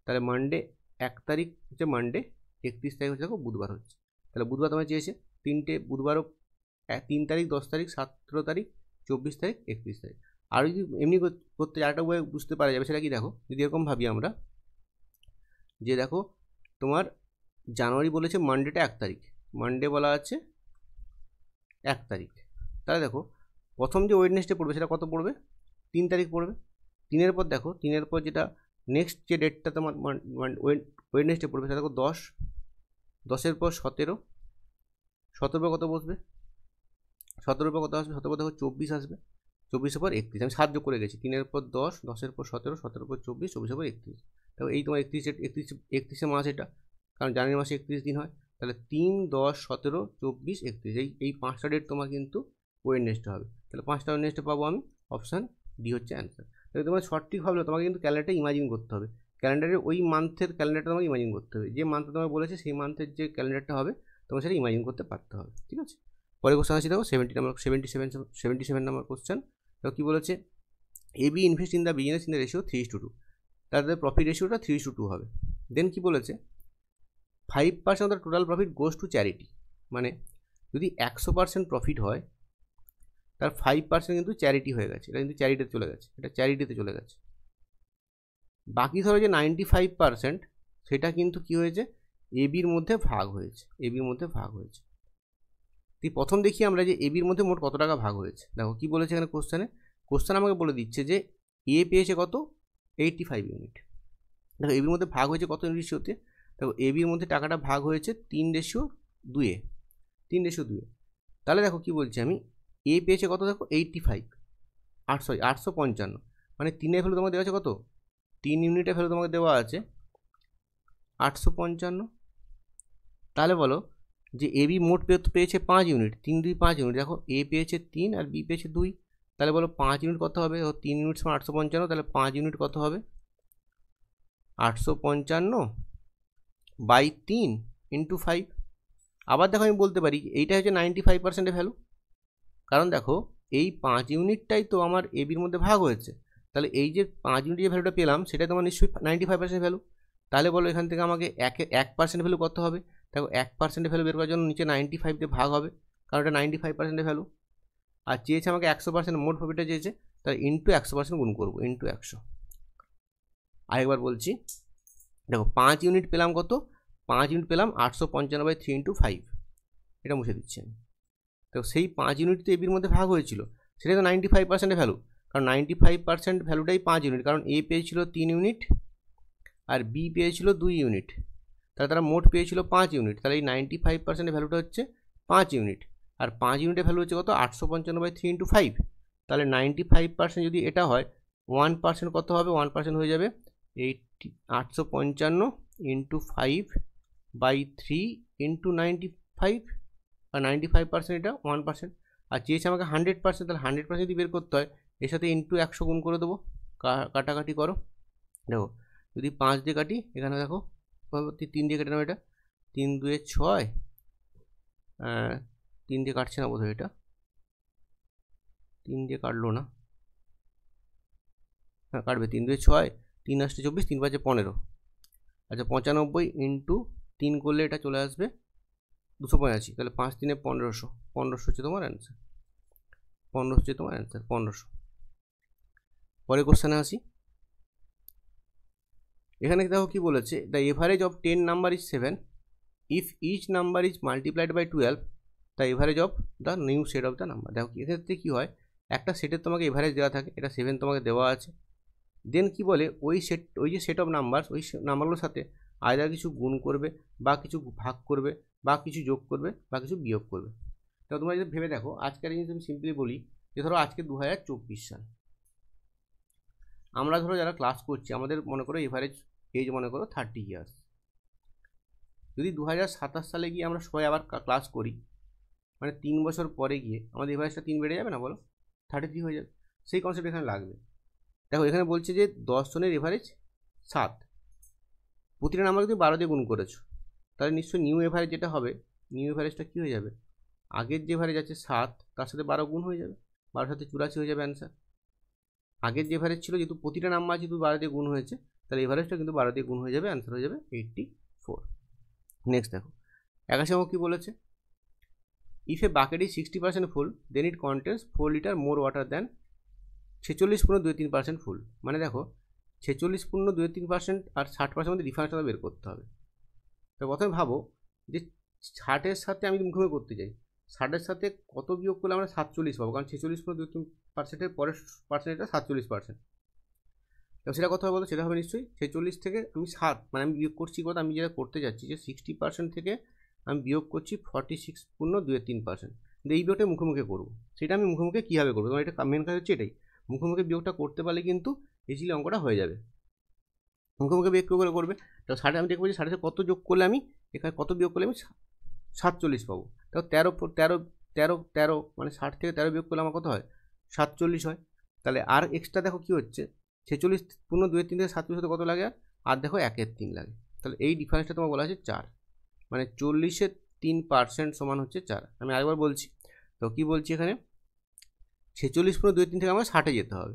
তাহলে মানডে 1 তারিখ হচ্ছে মানডে, 31 তারিখ হচ্ছে দেখো বুধবার হচ্ছে। তাহলে বুধবার তোমার চেয়েছে, 3টে বুধবারও, 3 তারিখ, 10 তারিখ, 17 তারিখ, 24 তারিখ, 31 তারিখ। আর যদি এমনি করতে আরেকটা ওয়ে বুঝতে পারা যাবে, সেটা কি দেখো, যদি এরকম ভাবি আমরা যে দেখো তোমার জানুয়ারি বলেছে মানডেটা 1 তারিখ, মানডে বলা আছে 1 তারিখ, তাহলে দেখো প্রথম যে ওয়েডনেসডে পড়বে সেটা কত পড়বে, 3 তারিখ পড়বে। 3-এর পর দেখো, 3-এর পর যেটা নেক্সট যে ডেটটা তোমার ওয়েডনেসডে পড়বে সেটা দেখো 10, 10-এর পর 17, 17 পর কত বসবে, 17 পর কত আসবে, 17 পর দেখো 24 আসবে, 24-এর পর 31, আমি 7 যোগ করে গেছি, 3-এর পর 10, 10-এর পর 17, 17-এর পর 24, 24-এর পর 31। দেখো এই তোমার 31শে মাস এটা, কারণ জানুয়ারি মাসে 31 দিন হয়। তাহলে 3, 10, 17, 24, 31, এই 5টা ডেট তোমার কিন্তু ওয়েডনেসডে হবে। তাহলে 5টা ওয়েডনেসডে পাবো আমি, অপশান ডি হচ্ছে অ্যান্সার। তাহলে তোমার সঠিক ভাবলে তোমাকে কিন্তু ক্যালেন্ডারটা ইমাজিন করতে হবে, ক্যালেন্ডারের ওই মান্থের ক্যালেন্ডারটা তোমাকে ইমাজিন করতে হবে, যে মান্থে তোমাকে বলেছে সেই মান্থের যে ক্যালেন্ডারটা হবে তোমাকে সেটা ইমাজিন করতে পারতে হবে, ঠিক আছে। পরে কোশ্চেন আছে দেখো 77 নম্বর কোশ্চেন। দেখো কী বলেছে, AB invest in the business in the ratio 3:2, তাদের প্রফিট রেশিওটা 3:2 হবে। দেন কী বলেছে, 5% of the total profit goes to charity, মানে যদি 100% প্রফিট হয় তার 5% কিন্তু চ্যারিটি হয়ে গেছে, এটা কিন্তু চ্যারিটিতে চলে গেছে, এটা চ্যারিটিতে চলে গেছে। বাকি ধরো যে 95% সেটা কিন্তু কি হয়েছে, এবির মধ্যে ভাগ হয়েছে, এবির মধ্যে ভাগ হয়েছে। তুই প্রথম দেখি আমরা যে এবির মধ্যে মোট কত টাকা ভাগ হয়েছে। দেখো কি বলেছে এখানে কোশ্চেন আমাকে বলে দিচ্ছে যে এ পেয়েছে কত, 85 ইউনিট। দেখো এবির মধ্যে ভাগ হয়েছে কত রেশিওতে, দেখো এবির মধ্যে টাকাটা ভাগ হয়েছে 3:2-এ, 3:2-এ। তাহলে দেখো কি বলছি আমি, এ পেয়েছে কত, দেখো 85, 855, মানে 3-এর ভ্যালু তোমাকে দেওয়া আছে কত, 3 ইউনিটের ভ্যালু তোমাকে দেওয়া আছে 855। তাহলে বলো যে এ বি মোট পেয়েছে 5 ইউনিট, 3, 2, 5 ইউনিট। দেখো এ পেয়েছে 3 আর বি পেয়েছে 2, তাহলে বলো 5 ইউনিট কত হবে, 3 ইউনিট সমান 855, তাহলে 5 ইউনিট কত হবে, 855/3 × 5। আবার দেখো আমি বলতে পারি এইটা হচ্ছে 95% ভ্যালু, কারণ দেখো এই 5 ইউনিটটাই তো আমার এবির মধ্যে ভাগ হয়েছে, তাহলে এই যে 5 ইউনিট যে ভ্যালুটা পেলাম সেটা তোমার নিশ্চয়ই 95% ভ্যালু। তাহলে বলো এখান থেকে আমাকে 1% ভ্যালু কত হবে, দেখো 1% ভ্যালু বের করার জন্য নিচে 95 দিয়ে ভাগ হবে, কারণ এটা 95% ভ্যালু। আর চেয়েছে আমাকে 100% মোট প্রফিটটা চেয়েছে, তাহলে ইন্টু 100% গুণ করবো, ইন্টু 100। আরেকবার বলছি, দেখো 5 ইউনিট পেলাম কত, 5 ইউনিট পেলাম 855/3 × 5, এটা মুছে দিচ্ছি আমি। তো সেই 5 ইউনিট তো এবির মধ্যে ভাগ হয়েছিল, সেটা তো 95% ভ্যালু, কারণ 95% ভ্যালুটাই 5 ইউনিট, কারণ এ পেয়েছিল 3 ইউনিট আর বি পেয়েছিল 2 ইউনিট, তাহলে তারা মোট পেয়েছিল 5 ইউনিট। তাহলে এই 95% ভ্যালুটা হচ্ছে 5 ইউনিট। আর 5 ইউনিটের ভ্যালু হচ্ছে কত 855/3 × 5, তাহলে 95% যদি এটা হয় 1% কত হবে 1% হয়ে যাবে 855 × 5/3 × 95, আর 95% এটা 1%, আর চেয়েছে আমাকে 100%, তাহলে 100% যদি বের করতে হয় এর সাথে ইন্টু 100 গুণ করে দেবো। কাটাকাটি করো, দেখো যদি 5 দিয়ে কাটি, এখানে দেখো 3 দিয়ে কেটে নাও, এটা 3 2 6, 3 দিয়ে কাটছে না বোধহয়, এটা 3 দিয়ে কাটলো না, হ্যাঁ কাটবে, 3 2 6, 3 8 24, 3 5 15, আচ্ছা 95 × 3 করলে এটা চলে আসবে 285, তাহলে 5 3 1500, 1500 হচ্ছে তোমার অ্যান্সার, 1500 হচ্ছে তোমার অ্যান্সার, 1500। পরে কোশ্চেনে আসি, এখানে দেখো কি বলেছে, the average of 10 number is 7, if each number is multiplied by 12, the average of the new set of the number. দেখো এক্ষেত্রে কী হয়, একটা সেটের তোমাকে এভারেজ দেওয়া থাকে, এটা 7 তোমাকে দেওয়া আছে, দেন কি বলে ওই যে সেট অফ নাম্বার, ওই নাম্বারগুলোর সাথে আয়দার কিছু গুণ করবে, বা কিছু ভাগ করবে, বা কিছু যোগ করবে, বা কিছু বিয়োগ করবে। তো তোমরা যদি ভেবে দেখো, আজকের জিনিস আমি সিম্পলি বলি যে ধরো আজকে 2024 সাল, আমরা ধরো যারা ক্লাস করছি আমাদের মনে করো এভারেজ এজ মনে করো 30 ইয়ার্স, যদি 2027 সালে গিয়ে আমরা সবাই আবার ক্লাস করি, মানে 3 বছর পরে গিয়ে আমাদের এভারেজটা 3 বেড়ে যাবে না, বলো 33 হয়ে যাবে। সেই কনসেপ্ট এখানে লাগবে। দেখো এখানে বলছে যে 10 জনের এভারেজ 7, প্রতিটা নাম্বার যদি 12 দিয়ে গুণ করেছো, তাহলে নিশ্চয়ই নিউ এভারেজ যেটা হবে, নিউ এভারেজটা কী হয়ে যাবে, আগের যে এভারেজ আছে 7 তার সাথে 12 গুণ হয়ে যাবে, 12 সাথে 84 হয়ে যাবে অ্যান্সার। আগের যে এভারেজ ছিল যেহেতু প্রতিটা নাম্বার যেহেতু 12 দিয়ে গুণ হয়েছে, তাহলে এভারেজটা কিন্তু 12 দিয়ে গুণ হয়ে যাবে, অ্যান্সার হয়ে যাবে 84। নেক্সট দেখো 81 নম্বর কী বলেছে, if a bucket is 60% full then it contains 4 litre more water than 46.23% full. মানে দেখো 46.23% আর 60% মধ্যে ডিফারেন্সটা বের করতে হবে। তো প্রথমে ভাবো যে 60-এর সাথে আমি মুখোমুখি করতে চাই, 60-এর সাথে কত বিয়োগ করলে আমরা 47 পাবো, কারণ 46.23%-এর পরের পার্সেন্টটা 47%। তো সেটা কত হবে বলো, সেটা হবে নিশ্চয়ই 46 থেকে আমি 7, মানে আমি বিয়োগ করছি কত, আমি যেটা করতে যাচ্ছি যে 60% থেকে আমি বিয়োগ করছি 46.23%, কিন্তু এই বিয়োগটা মুখোমুখি করবো, সেটা আমি মুখোমুখি কীভাবে করবো, তোমার এটা মেন কাজ হচ্ছে এটাই, মুখোমুখি বিয়োগটা করতে পারলে কিন্তু ইজিলি অঙ্কটা হয়ে যাবে। মুখোমুখি বিয়োগ করে করবে, তো 60 আমি দেখবো যে 60 কত যোগ করলে আমি এখানে কত বিয়োগ করলে আমি 47 পাবো, তো 13 মানে 60 থেকে 13 বিয়োগ করলে আমার কত হয় 47 হয়। তাহলে আর এক্সট্রা দেখো কী হচ্ছে 46.23 থেকে 47 হতে কত লাগে, আর দেখো 1/3 লাগে, তাহলে এই ডিফারেন্সটা তোমার বলা হচ্ছে 4, মানে 40-এর 3% সমান হচ্ছে 4। আমি আরেকবার বলছি, তো কী বলছি এখানে 46.23 থেকে আমার 60-এ যেতে হবে,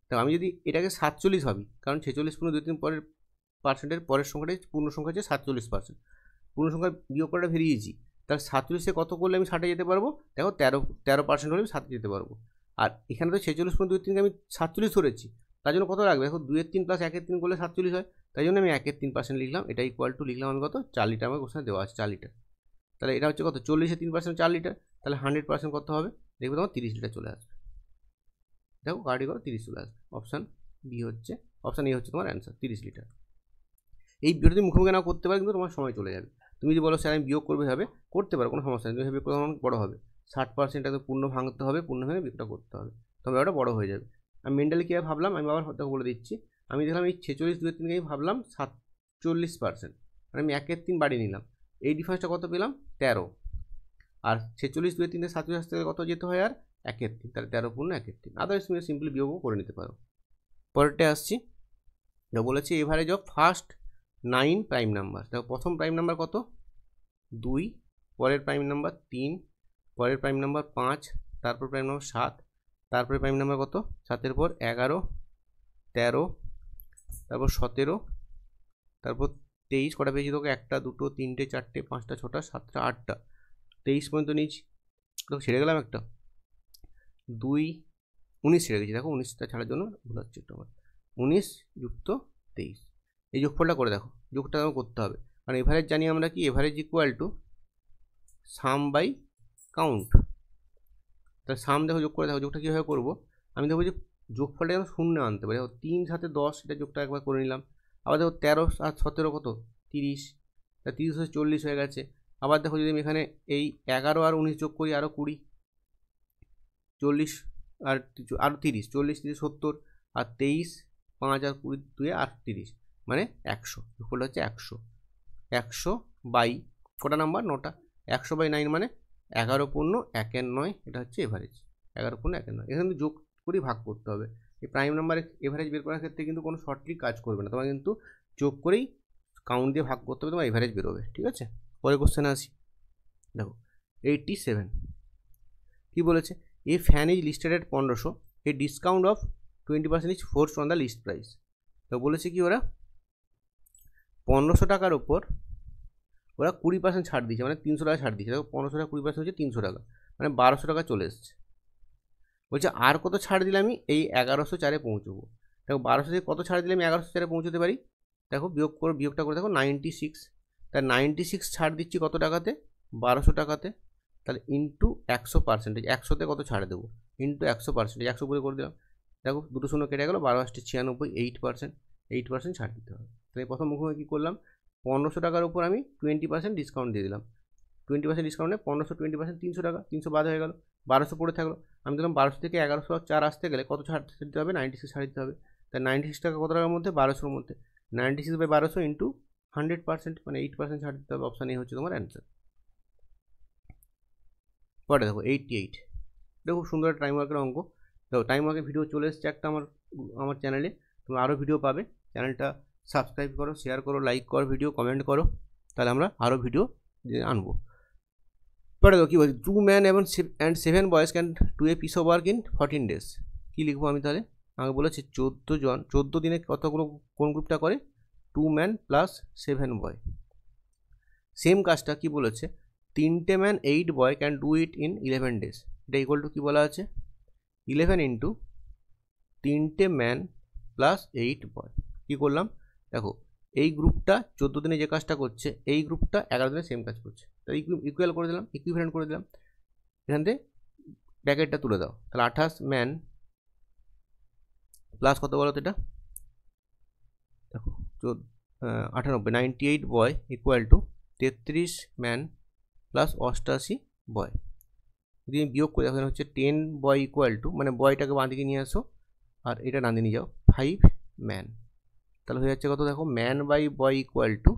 তো আমি যদি এটাকে 47 ভাবি, কারণ 46.23 পরের পার্সেন্টের পরের সংখ্যাটাই পূর্ণ সংখ্যা হচ্ছে 47%, পূর্ণ সংখ্যা বিয়োগ করাটা ভেরি ইজি, তাহলে 47-এ কত করলে আমি 60-এ যেতে পারবো, দেখো 13% হলে আমি 60-এ যেতে পারবো, আর এখানে তো 46.23 আমি 47 ধরেছি, তার জন্য কত লাগবে, দেখো 2/3 + 1/3 করলে 47 হয়, তাই জন্য আমি 1/3% লিখলাম, এটা ইকুয়াল টু লিখলাম আমি কত 4 লিটার, আমার কোশ্চেনে দেওয়া আছে 4 লিটার, তাহলে এটা হচ্ছে কত 40-এর 3% 4 লিটার, তাহলে 100% কত হবে, দেখবে তোমার 30 লিটার চলে আসবে। দেখো কার্ডি করো 30 চলে আসবে, অপশান বি হচ্ছে, অপশান এ হচ্ছে তোমার অ্যান্সার 30 লিটার। এই বিরোধী মুখোমুখি না করতে পারে কিন্তু তোমার সময় চলে যাবে। তুমি যদি বলো স্যার আমি বিয়োগ করবে হবে, করতে পারো, কোনো সমস্যা নেই, তুমি বিয়োগ করতে অনেক বড়ো হবে, 60% একদম পূর্ণ ভাঙতে হবে, পূর্ণ ভেঙে বিয়োগটা করতে হবে, তবে ওটা বড়ো হয়ে যাবে। আমি মেন্টালি কীভাবে ভাবলাম আমি আবার দেখো বলে দিচ্ছি, আমি দেখলাম এই 46/2/3 আমি ভাবলাম 47%, মানে আমি 1/3 বাড়িয়ে নিলাম, এই ডিফারেন্সটা কত পেলাম 13, আর 46/2/3 থেকে 47 থেকে কত যেতে হয় আর 1/3, তাহলে 13 × 1/3, আদার্স তুমি সিম্পলি বিয়োগও করে নিতে পারো। পরেরটা আসছি, যা বলেছে average of first 9 prime number. দেখো প্রথম প্রাইম নাম্বার কত 2, পরের প্রাইম নাম্বার 3, পরের প্রাইম নাম্বার 5, তারপর প্রাইম নাম্বার 7, তারপরে প্রাইম নাম্বার কত 7-এর পর 11, 13, তারপর 17, তারপর 23, কটা পেয়েছি তোকে 1 2 3 4 5 6 7 8টা, 23 পর্যন্ত নিয়েছি, দেখো ছেড়ে গেলাম একটা 2, 19 ছেড়ে গেছি, দেখো 19টা ছাড়ার জন্য ভুল হচ্ছে একটু আমার, 19 + 23, এই যোগফলটা করে দেখো, যোগটা আমাকে করতে হবে, কারণ এভারেজ জানি আমরা কি, average equal to sum by count, তাহলে সাম দেখো যোগ করে দেখো, যোগটা কীভাবে করবো, আমি দেখবো যে যোগফলটা যেন শূন্য আনতে পারি, দেখো 3 7 10, এটা যোগটা একবার করে নিলাম, আবার দেখো 13 আর 17 কত 30, তা 30 হচ্ছে 40 হয়ে গেছে, আবার দেখো যদি আমি এখানে এই 11 আর 19 যোগ করি, আরও 20, 40 আর 30, 40 30 70, আর 23, 5 আর 20 2 আর 30, মানে 100, ইকুয়াল হচ্ছে 100। 100 বাই কটা নাম্বার? 9টা। 100 বাই 9 মানে 11 পূর্ণ 1 9, এটা হচ্ছে এভারেজ। 11 পূর্ণ 1 9, এখানে যোগ করে ভাগ করতে হবে। এই প্রাইম নাম্বারের এভারেজ বের করার ক্ষেত্রে কিন্তু কোনো শর্ট ট্রিক কাজ করবে না, তোমার কিন্তু যোগ করেই কাউন্ট দিয়ে ভাগ করতে হবে, তোমার এভারেজ বেরোবে। ঠিক আছে, পরের কোশ্চেনে আসি। দেখো 87 কি বলেছে? A fan is listed at 1500, a discount of 20% is forced on the list price. তো বলেছে কি ওরা 1500 টাকার উপর ওরা 20% ছাড় দিয়েছে, মানে 300 টাকা ছাড় দিয়েছে। দেখো 1500 টাকা 20% হচ্ছে 300 টাকা, মানে 1200 টাকা চলে এসছে। বলছে আর কত ছাড় দিলে আমি এই 1104-এ পৌঁছবো। দেখো 1200 থেকে কত ছাড় দিলে আমি 1104-এ পৌঁছতে পারি? দেখো বিয়োগটা করে দেখো 96, তাই 96 ছাড় দিচ্ছি কত টাকাতে? 1200 টাকাতে। তাহলে ইন্টু 100%, 100তে কত ছাড় দেবো? ইন্টু 100%, 100 করে দিলাম। দেখো দুটো শূন্য কেটে গেলো, 12 × 96, 8%, 8% ছাড় দিতে হবে। তাহলে প্রথম মুখোমুখি কী করলাম? 1500 টাকার উপর আমি 20% ডিসকাউন্ট দিয়ে দিলাম। 20% ডিসকাউন্টে 1500 20% 300 টাকা, 300 বাদ হয়ে গেল, 1200 পড়ে থাকলো। আমি দিলাম 1200 থেকে 1104 আসতে গেলে কত ছাড় দিতে হবে? 96 ছাড় দিতে হবে। তাই 96 টাকা কত টাকার মধ্যে? 1200-র মধ্যে। 96 বাই 1200 ইন্টু 100%, মানে 8% ছাড় দিতে হবে। অপশান এ হচ্ছে তোমার অ্যান্সার। পরে দেখো 88, এটা খুব সুন্দর টাইম ওয়ার্কের অঙ্ক। দেখো টাইম ওয়ার্কের ভিডিও চলে এসছে একটা আমার চ্যানেলে, তোমরা আরও ভিডিও পাবে। চ্যানেলটা সাবস্ক্রাইব করো, শেয়ার করো, লাইক করো, ভিডিও কমেন্ট করো, তাহলে আমরা আরও ভিডিও আনবো। পরে দেখো কী বলছি, 2 men and 7 boys can do a piece of work in 14 days। কী লিখবো আমি তাহলে? আমাকে বলেছে 14 দিনে কতগুলো কোন গ্রুপটা করে? 2 men plus 7 boy। সেম কাজটা কি বলেছে? 3টে man 8 boy can do it in 11 days। এটা ইকুয়াল টু কী বলা আছে? 11 ইন্টু 3টে ম্যান প্লাস 8 বয়। কী করলাম? দেখো এই গ্রুপটা 14 দিনে যে কাজটা করছে, এই গ্রুপটা 11 দিনে সেম কাজ করছে, তাই ইকুয়াল করে দিলাম, ইকুইভ্যালেন্ট করে দিলাম। এখান থেকে ব্র্যাকেটটা তুলে দাও, তাহলে 28 ম্যান প্লাস কত বলো তো এটা? দেখো 98 98 বয় ইকুয়াল টু 33 ম্যান প্লাস 88 বয়। যদি আমি বিয়োগ করে দেখো হচ্ছে 10 বয় ইকুয়াল টু, মানে বয়টাকে বাঁ দিকে নিয়ে আসো আর এটা ডান দিকে নিয়ে যাও, 5 ম্যান। তাহলে হয়ে যাচ্ছে কত? দেখো man by boy equal to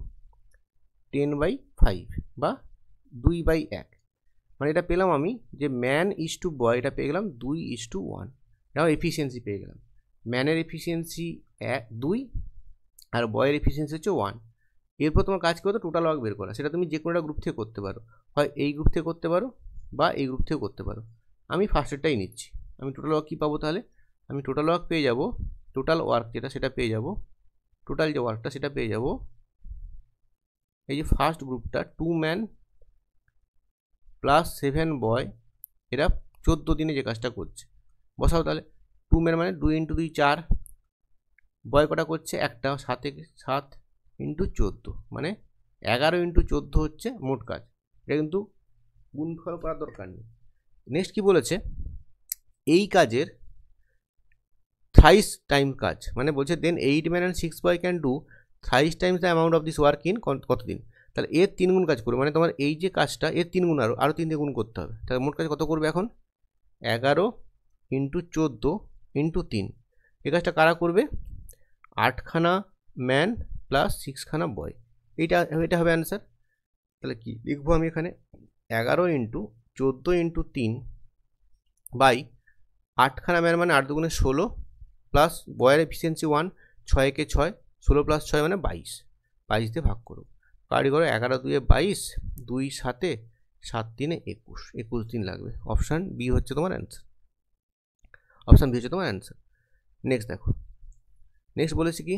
10/5 বা 2/1। মানে এটা পেলাম আমি যে ম্যান ইস টু বয়, এটা পেয়ে গেলাম 2:1। এটা এফিসিয়েন্সি পেয়ে গেলাম। ম্যানের এফিসিয়েন্সি 2 আর বয়ের এফিসিয়েন্সি হচ্ছে 1। এরপর তোমার কাজ করতে টোটাল ওয়ার্ক বের করা, সেটা তুমি যে কোনো একটা গ্রুপ থেকে করতে পারো, হয় এই গ্রুপ থেকে করতে পারো বা এই গ্রুপ থেকে করতে পারো। আমি ফার্স্টেরটাই নিচ্ছি। আমি টোটাল ওয়ার্ক কী পাবো তাহলে? আমি টোটাল ওয়ার্ক পেয়ে যাব, টোটাল ওয়ার্ক যেটা সেটা পেয়ে যাব, টোটাল যে ওয়ার্কটা সেটা পেয়ে যাব, এই যে ফার্স্ট গ্রুপটা 2 ম্যান প্লাস 7 বয়, এরা 14 দিনে যে কাজটা করছে। বসাও তাহলে। 2 ম্যান মানে 2 × 2 4, বয় কটা করছে? একটা, 7 ইন্টু 14, মানে 11 ইন্টু 14 হচ্ছে মোট কাজ। এটা কিন্তু গুণফল করার দরকার নেই। নেক্সট কি বলেছে? এই কাজের থ্রাইস টাইম কাজ, মানে বলছে দেন 8 men and 6 boy can do thrice times the amount of this work in কতদিন? তাহলে এর 3 গুণ কাজ করবে, মানে তোমার এই যে কাজটা এর 3 গুণ আরও 3 দিয়ে গুণ করতে হবে। তাহলে মোট কাজ কত করবে এখন? 11 ইন্টু 14 ইন্টু 3। এই কাজটা কারা করবে? 8খানা ম্যান প্লাস 6খানা বয়। এটা হবে অ্যান্সার। তাহলে কি লিখবো আমি এখানে? 11 ইন্টু 14 ইন্টু 3 বাই 8খানা ম্যান মানে 8 দুগুণে 16 প্লাস বয়ের এফিসিয়েন্সি 1, 6 কে 6, 16 প্লাস 6 মানে 22। 22 দিয়ে ভাগ করো, কারি করো, 11 2 22, 2 7 7 3 21, 21 দিন লাগবে। অপশান বি হচ্ছে তোমার অ্যান্সার। অপশান বি হচ্ছে তোমার অ্যান্সার। নেক্সট দেখো, নেক্সট বলেছি কি?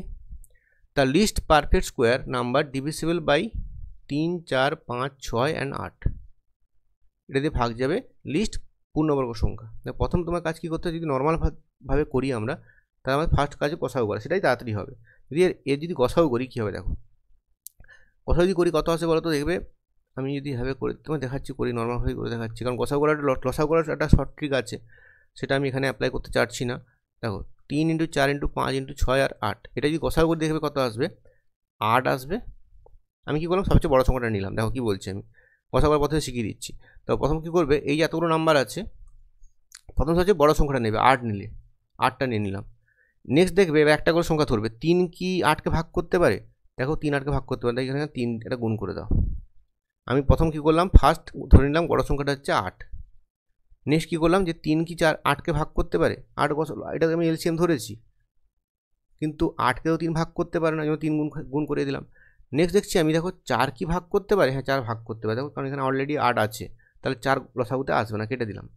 The least perfect square number divisible by 3 4 5 6 and 8। এটা দিয়ে ভাগ যাবে লিস্ট পূর্ণবর্গ সংখ্যা। প্রথম তোমার কাজ কী করতে হবে? যদি নর্মালভাবে করি আমরা, তাহলে আমাদের ফার্স্ট কাজে গসাগু করা, সেটাই তাড়াতাড়ি হবে। যদি গসাগু করি কী হবে দেখো, গসাগু যদি করি কত আসে বলো তো? দেখবে আমি যদি এভাবে করে তোমায় দেখাচ্ছি, করি নর্মালভাবে করে দেখাচ্ছি, কারণ গসাগু করার লসাগু করার একটা শর্ট ট্রিক আছে, সেটা আমি এখানে অ্যাপ্লাই করতে চাচ্ছি না। দেখো 3 × 4 × 5 × 6 আর 8, এটা যদি গসাগু করে দেখবে কত আসবে? 8 আসবে। আমি কী করলাম? সবচেয়ে বড় সংখ্যাটা নিলাম। দেখো কী বলছি আমি, গসাগু করার পদ্ধতি শিখিয়ে দিচ্ছি। তো প্রথম কী করবে, এই যে এতগুলো নাম্বার আছে, প্রথম হচ্ছে বড় সংখ্যাটা নেবে, 8 নিলে 8টা নিয়ে নিলাম। নেক্সট দেখবে এবার একটা করে সংখ্যা ধরবে, 3 কি 8কে ভাগ করতে পারে? দেখো 3 8কে ভাগ করতে পারে, তাই এখানে 3 এটা গুণ করে দাও। আমি প্রথম কী করলাম, ফার্স্ট ধরে নিলাম বড় সংখ্যাটা হচ্ছে 8। নেক্সট কী করলাম, যে 3 কি 8কে ভাগ করতে পারে? 8 এটা আমি এলসিএম ধরেছি, কিন্তু 8কেও 3 ভাগ করতে পারে না, যেমন 3 গুণ করে দিলাম। নেক্সট দেখছি আমি, দেখো 4 কি ভাগ করতে পারে? হ্যাঁ 4 ভাগ করতে পারে, দেখো কারণ এখানে অলরেডি 8 আছে, তাহলে 4 লসাগুতে আসবে না, কেটে দিলাম।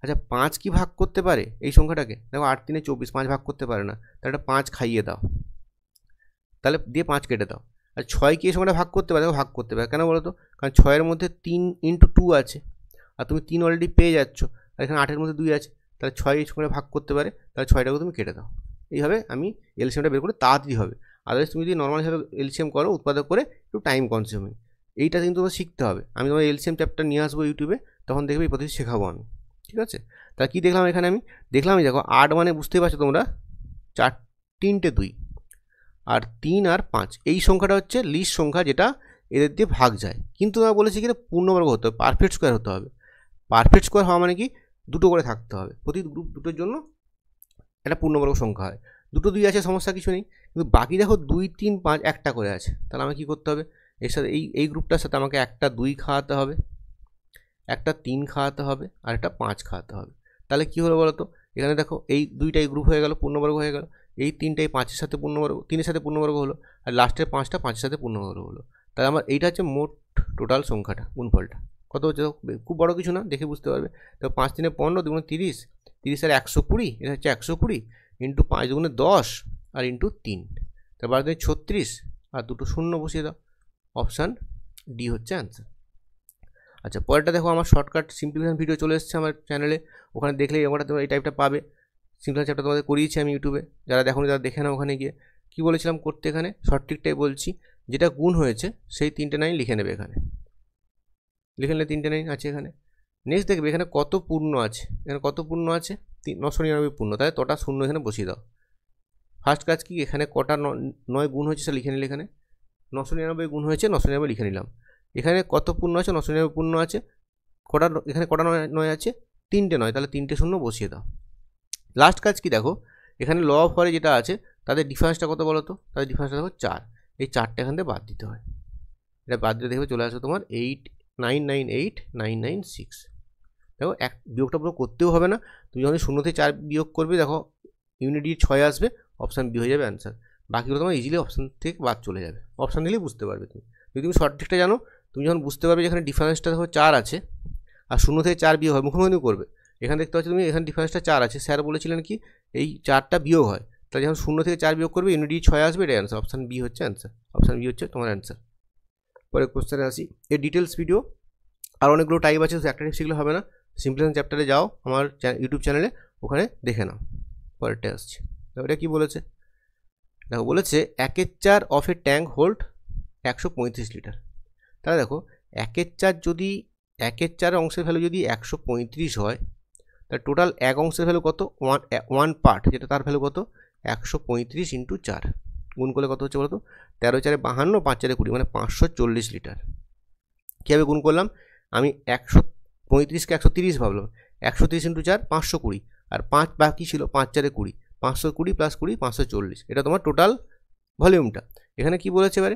আচ্ছা 5 কি ভাগ করতে পারে এই সংখ্যাটাকে? দেখো 8 3 24, 5 ভাগ করতে পারে না, তাহলে এটা 5 খাইয়ে দাও, তাহলে দিয়ে 5 কেটে দাও। আর 6 কি এই সংখ্যাটা ভাগ করতে পারে? দেখো ভাগ করতে পারে, কেন বলো তো? কারণ 6-এর মধ্যে 3 × 2 আছে, আর তুমি 3 অলরেডি পেয়ে যাচ্ছ, আর এখানে 8-এর মধ্যে 2 আছে, তাহলে 6 এই সংখ্যাটা ভাগ করতে পারে, তাহলে 6টাকে তুমি কেটে দাও। এইভাবে আমি এলসিএমটা বের করে তাড়াতাড়ি হবে। আদারওয়াইজ তুমি যদি নর্মাল হিসাবে এলসিএম করো উৎপাদক করে, একটু টাইম কনজিউমিং। এইটা কিন্তু তোমার শিখতে হবে। আমি তোমার এলসিএম চ্যাপ্টার নিয়ে আসবো ইউটিউবে, তখন দেখবে এই পদ্ধতি শেখাবো আমি, ঠিক আছে? তা কী দেখলাম এখানে, আমি দেখলাম দেখো 8 মানে বুঝতেই পারছো তোমরা, 4 3টে 2, আর 3 আর 5 এই সংখ্যাটা হচ্ছে লিস্ট সংখ্যা, যেটা এদের দিয়ে ভাগ যায়। কিন্তু আমরা বলেছি কি পূর্ণবর্গ হতে হবে, পারফেক্ট স্কোয়ার হতে হবে। পারফেক্ট স্কোয়ার হওয়া মানে কি, দুটো করে থাকতে হবে, প্রতি গ্রুপ দুটোর জন্য একটা পূর্ণবর্গ সংখ্যা হয়। 2 2 আছে, সমস্যা কিছু নেই, কিন্তু বাকি দেখো 2 3 5 একটা করে আছে, তাহলে আমাকে কী করতে হবে, এর সাথে এই গ্রুপটার সাথে আমাকে একটা 2 খাওয়াতে হবে, একটা 3 খাওয়াতে হবে, আর একটা 5 খাওয়াতে হবে। তাহলে কী হলো বলো তো, এখানে দেখো এই 2টাই গ্রুপ হয়ে গেল, পূর্ণবর্গ হয়ে গেল, এই 3টাই 5-এর সাথে পূর্ণবর্গ, 3-এর সাথে পূর্ণবর্গ হলো, আর লাস্টের 5টা 5-এর সাথে পূর্ণবর্গ হলো। তাহলে আমার এইটা হচ্ছে মোট টোটাল সংখ্যাটা, গুণফলটা কত হচ্ছে, খুব বড় কিছু না, দেখে বুঝতে পারবে। তো 5 3 15, 2 30, 30 আর 120, এটা হচ্ছে 120 ইন্টু 5 2 10 আর ইন্টু 3, তারপর 36, আর দুটো শূন্য বসিয়ে দাও। অপশান ডি হচ্ছে অ্যান্সার। আচ্ছা পরেরটা দেখো, আমার শর্টকাট সিম্পলিফিকেশন ভিডিও চলে এসেছে আমার চ্যানেলে, ওখানে দেখলেই ওটা এই টাইপটা পাবে। সিম্পলিফিকেশন চ্যাপ্টার তোমাদের করিয়েছি আমি ইউটিউবে, যারা দেখোনি তারা দেখে নাও ওখানে গিয়ে। কী বলেছিলাম করতে, এখানে সঠিকটাই বলছি, যেটা গুণ হয়েছে সেই 3টে 9 লিখে নেবে, এখানে লিখে নিলে 3টে 9 আছে এখানে। নেক্সট দেখবে এখানে কত পূর্ণ আছে, এখানে কত পূর্ণ আছে, 999 পূর্ণ, তাহলে তোটা শূন্য এখানে বসিয়ে দাও। ফার্স্ট কাজ কি, এখানে কটা 9 গুণ হয়েছে সেটা লিখে নিলে, এখানে 999 গুণ হয়েছে, 999 লিখে নিলাম। এখানে কত পূর্ণ আছে, 999 পূর্ণ আছে, কটা এখানে কটা 9 আছে, 3টে 9, তাহলে 3টে শূন্য বসিয়ে দাও। লাস্ট কাজ কি দেখো, এখানে ল অফ হরে যেটা আছে তাদের ডিফারেন্সটা কত বলো তো, তাদের ডিফারেন্সটা দেখো 4, এই 4টা এখান থেকে বাদ দিতে হয়। এটা বাদ দিতে দেখবে চলে আসবে তোমার 8998996। দেখো বিয়োগটা পুরো করতেও হবে না, তুমি যখন 0 থেকে 4 বিয়োগ করবে, দেখো ইউনিট 6 আসবে, অপশান বি হয়ে যাবে অ্যান্সার। বাকিগুলো তোমার ইজিলি অপশান থেকে বাদ চলে যাবে, অপশান দিলেই বুঝতে পারবে তুমি। যদি তুমি সঠিকটা জানো, তুমি যখন বুঝতে পারবে যেখানে ডিফারেন্সটা দেখো 4 আছে, আর 0 থেকে 4 বিয়োগ হয়, মুখোমুখি করবে, এখানে দেখতে পাচ্ছ তুমি এখানে ডিফারেন্সটা 4 আছে, স্যার বলেছিলেন কি এই 4টা বিয়োগ হয়, তাহলে যখন 0 থেকে 4 বিয়োগ করবে ইউনিট 6 আসবে, এটা অ্যান্সার, অপশান বি হচ্ছে অ্যান্সার, অপশান বি হচ্ছে তোমার অ্যান্সার। পরে কোশ্চেনে আসি, এই ডিটেলস ভিডিও আর অনেকগুলো টাইপ আছে, একটা টাইপ শিখলে হবে না, সিম্পলিফিকেশন চ্যাপ্টারে যাও আমার ইউটিউব চ্যানেলে, ওখানে দেখে নাও। পরেরটা আসছে, এটা কী বলেছে দেখো, বলেছে 1/4 of A tank hold 135 litre. তাহলে দেখো 1/4 যদি 1/4 অংশের ভ্যালু যদি 135 হয়, তাহলে টোটাল এক অংশের ভ্যালু কত, 1 পার্ট, যেটা তার ভ্যালু কত 135 × 4, গুণ করলে কত হচ্ছে বলতো, 13 4 52, 5 4 20, মানে 540 লিটার। কীভাবে গুণ করলাম, আমি 135কে 130 ভাবলাম, 130 × 4 520, আর 5 বাকি ছিল, 5 4 20, 520 + 20 540, এটা তোমার টোটাল ভলিউমটা। এখানে কি বলেছে এবারে,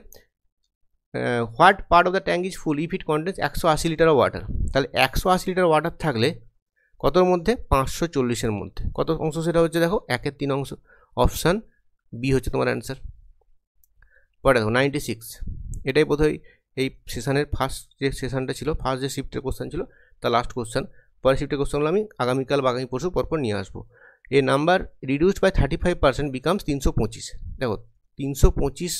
what part of the tank is full if it contains 180 litre of water. তাহলে 180 লিটার ওয়াটার থাকলে কতর মধ্যে, 540-এর মধ্যে কত অংশ, সেটা হচ্ছে দেখো 1/3 অংশ, অপশান বি হচ্ছে তোমার অ্যান্সার। পরে দেখো 96, এটাই বোধহয় এই সেশনের ফার্স্ট যে সেশনটা ছিল, ফার্স্ট যে শিফটের কোশ্চেন ছিল তার লাস্ট কোশ্চেন। পরে শিফটের কোশ্চেনগুলো আমি আগামীকাল বা আগামী পরশু পরপর নিয়ে আসবো। এ নাম্বার রিডিউসড বাই 35% বিকামস 325। দেখো 325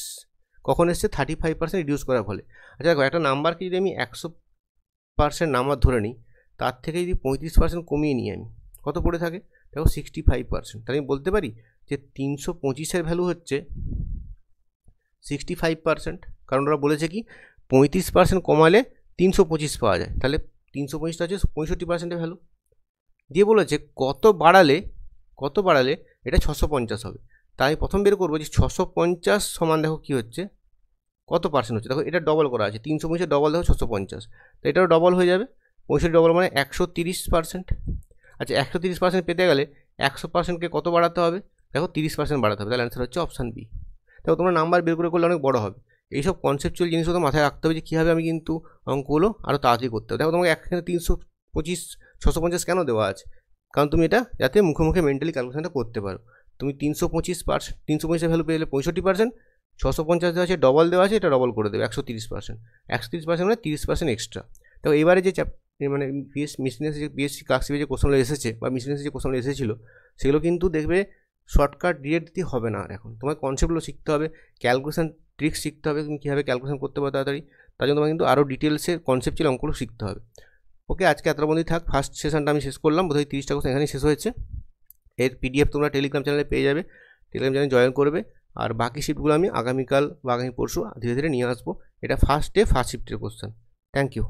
কখন এসছে, 35% রিডিউস করার ফলে। আচ্ছা দেখো একটা নাম্বারকে যদি আমি 100% নাম্বার ধরে নিই, তার থেকে যদি 35% কমিয়ে নিই আমি, কত পড়ে থাকে দেখো 65%। তাহলে আমি বলতে পারি যে 325-এর ভ্যালু হচ্ছে 65%, কারণ ওরা বলেছে কি 35% কমালে 325 পাওয়া যায়, তাহলে 325টা হচ্ছে 65%-এর ভ্যালু। দিয়ে বলেছে কত বাড়ালে এটা 650 হবে। তাই প্রথম বের করবো যে 650 সমান দেখো কী হচ্ছে, কত পার্সেন্ট হচ্ছে দেখো, এটা ডবল করা আছে, 350 ডবল দেখো 650, তো এটাও ডবল হয়ে যাবে, 65 ডবল মানে 130%। আচ্ছা 130% পেতে গেলে 100%কে কত বাড়াতে হবে, দেখো 30% বাড়াতে হবে, তাহলে অ্যান্সার হচ্ছে অপশান বি। দেখো তোমরা নাম্বার বের করে করলে অনেক বড় হবে, এইসব কনসেপচুয়াল জিনিসগুলো তো মাথায় রাখতে হবে যে কীভাবে আমি কিন্তু অঙ্কগুলো আরও তাড়াতাড়ি করতে হবে। দেখো তোমাকে এখানে 325 650 কেন দেওয়া আছে, কারণ তুমি এটা যাতে মুখে মুখে মেন্টালি ক্যালকুলেশনটা করতে পারো। তুমি 325 ভ্যালু পেলে 65%, 650 দেওয়া আছে, ডবল দেওয়া আছে, এটা ডবল করে দেবে 130%, 130% মানে 30% এক্সট্রা। তো এবারে যে মানে বিএসসি ক্লাসিফে যে কোশ্চেনগুলো এসেছে বা মিসলেনিয়াসে যে কোশ্চেনগুলো এসেছিলো, সেগুলো কিন্তু দেখবে শর্টকাট ডিরেক্ট দিতে হবে না, আর এখন তোমার কনসেপ্টগুলো শিখতে হবে, ক্যালকুলেশন ট্রিক্স শিখতে হবে, তুমি কীভাবে ক্যালকুলেশন করতে পারো তাড়াতাড়ি, তার জন্য তোমার কিন্তু আরও ডিটেলসে কনসেপ্টুয়াল অঙ্কগুলো শিখতে হবে। ওকে, আজকে এতটা বন্ধুই থাক, ফার্স্ট সেশনটা আমি শেষ করলাম, বোধহয় 30টা কোশ্চেন এখানেই শেষ হয়েছে। এর পিডিএফ তোমরা টেলিগ্রাম চ্যানেলে পেয়ে যাবে, টেলিগ্রাম চ্যানেলে জয়েন করবে, আর বাকি শিফটগুলো আমি আগামীকাল বা আগামী পরশু ধীরে ধীরে নিয়ে আসবো। এটা ফার্স্ট ডে ফার্স্ট শিফটের কোশ্চেন। Thank you.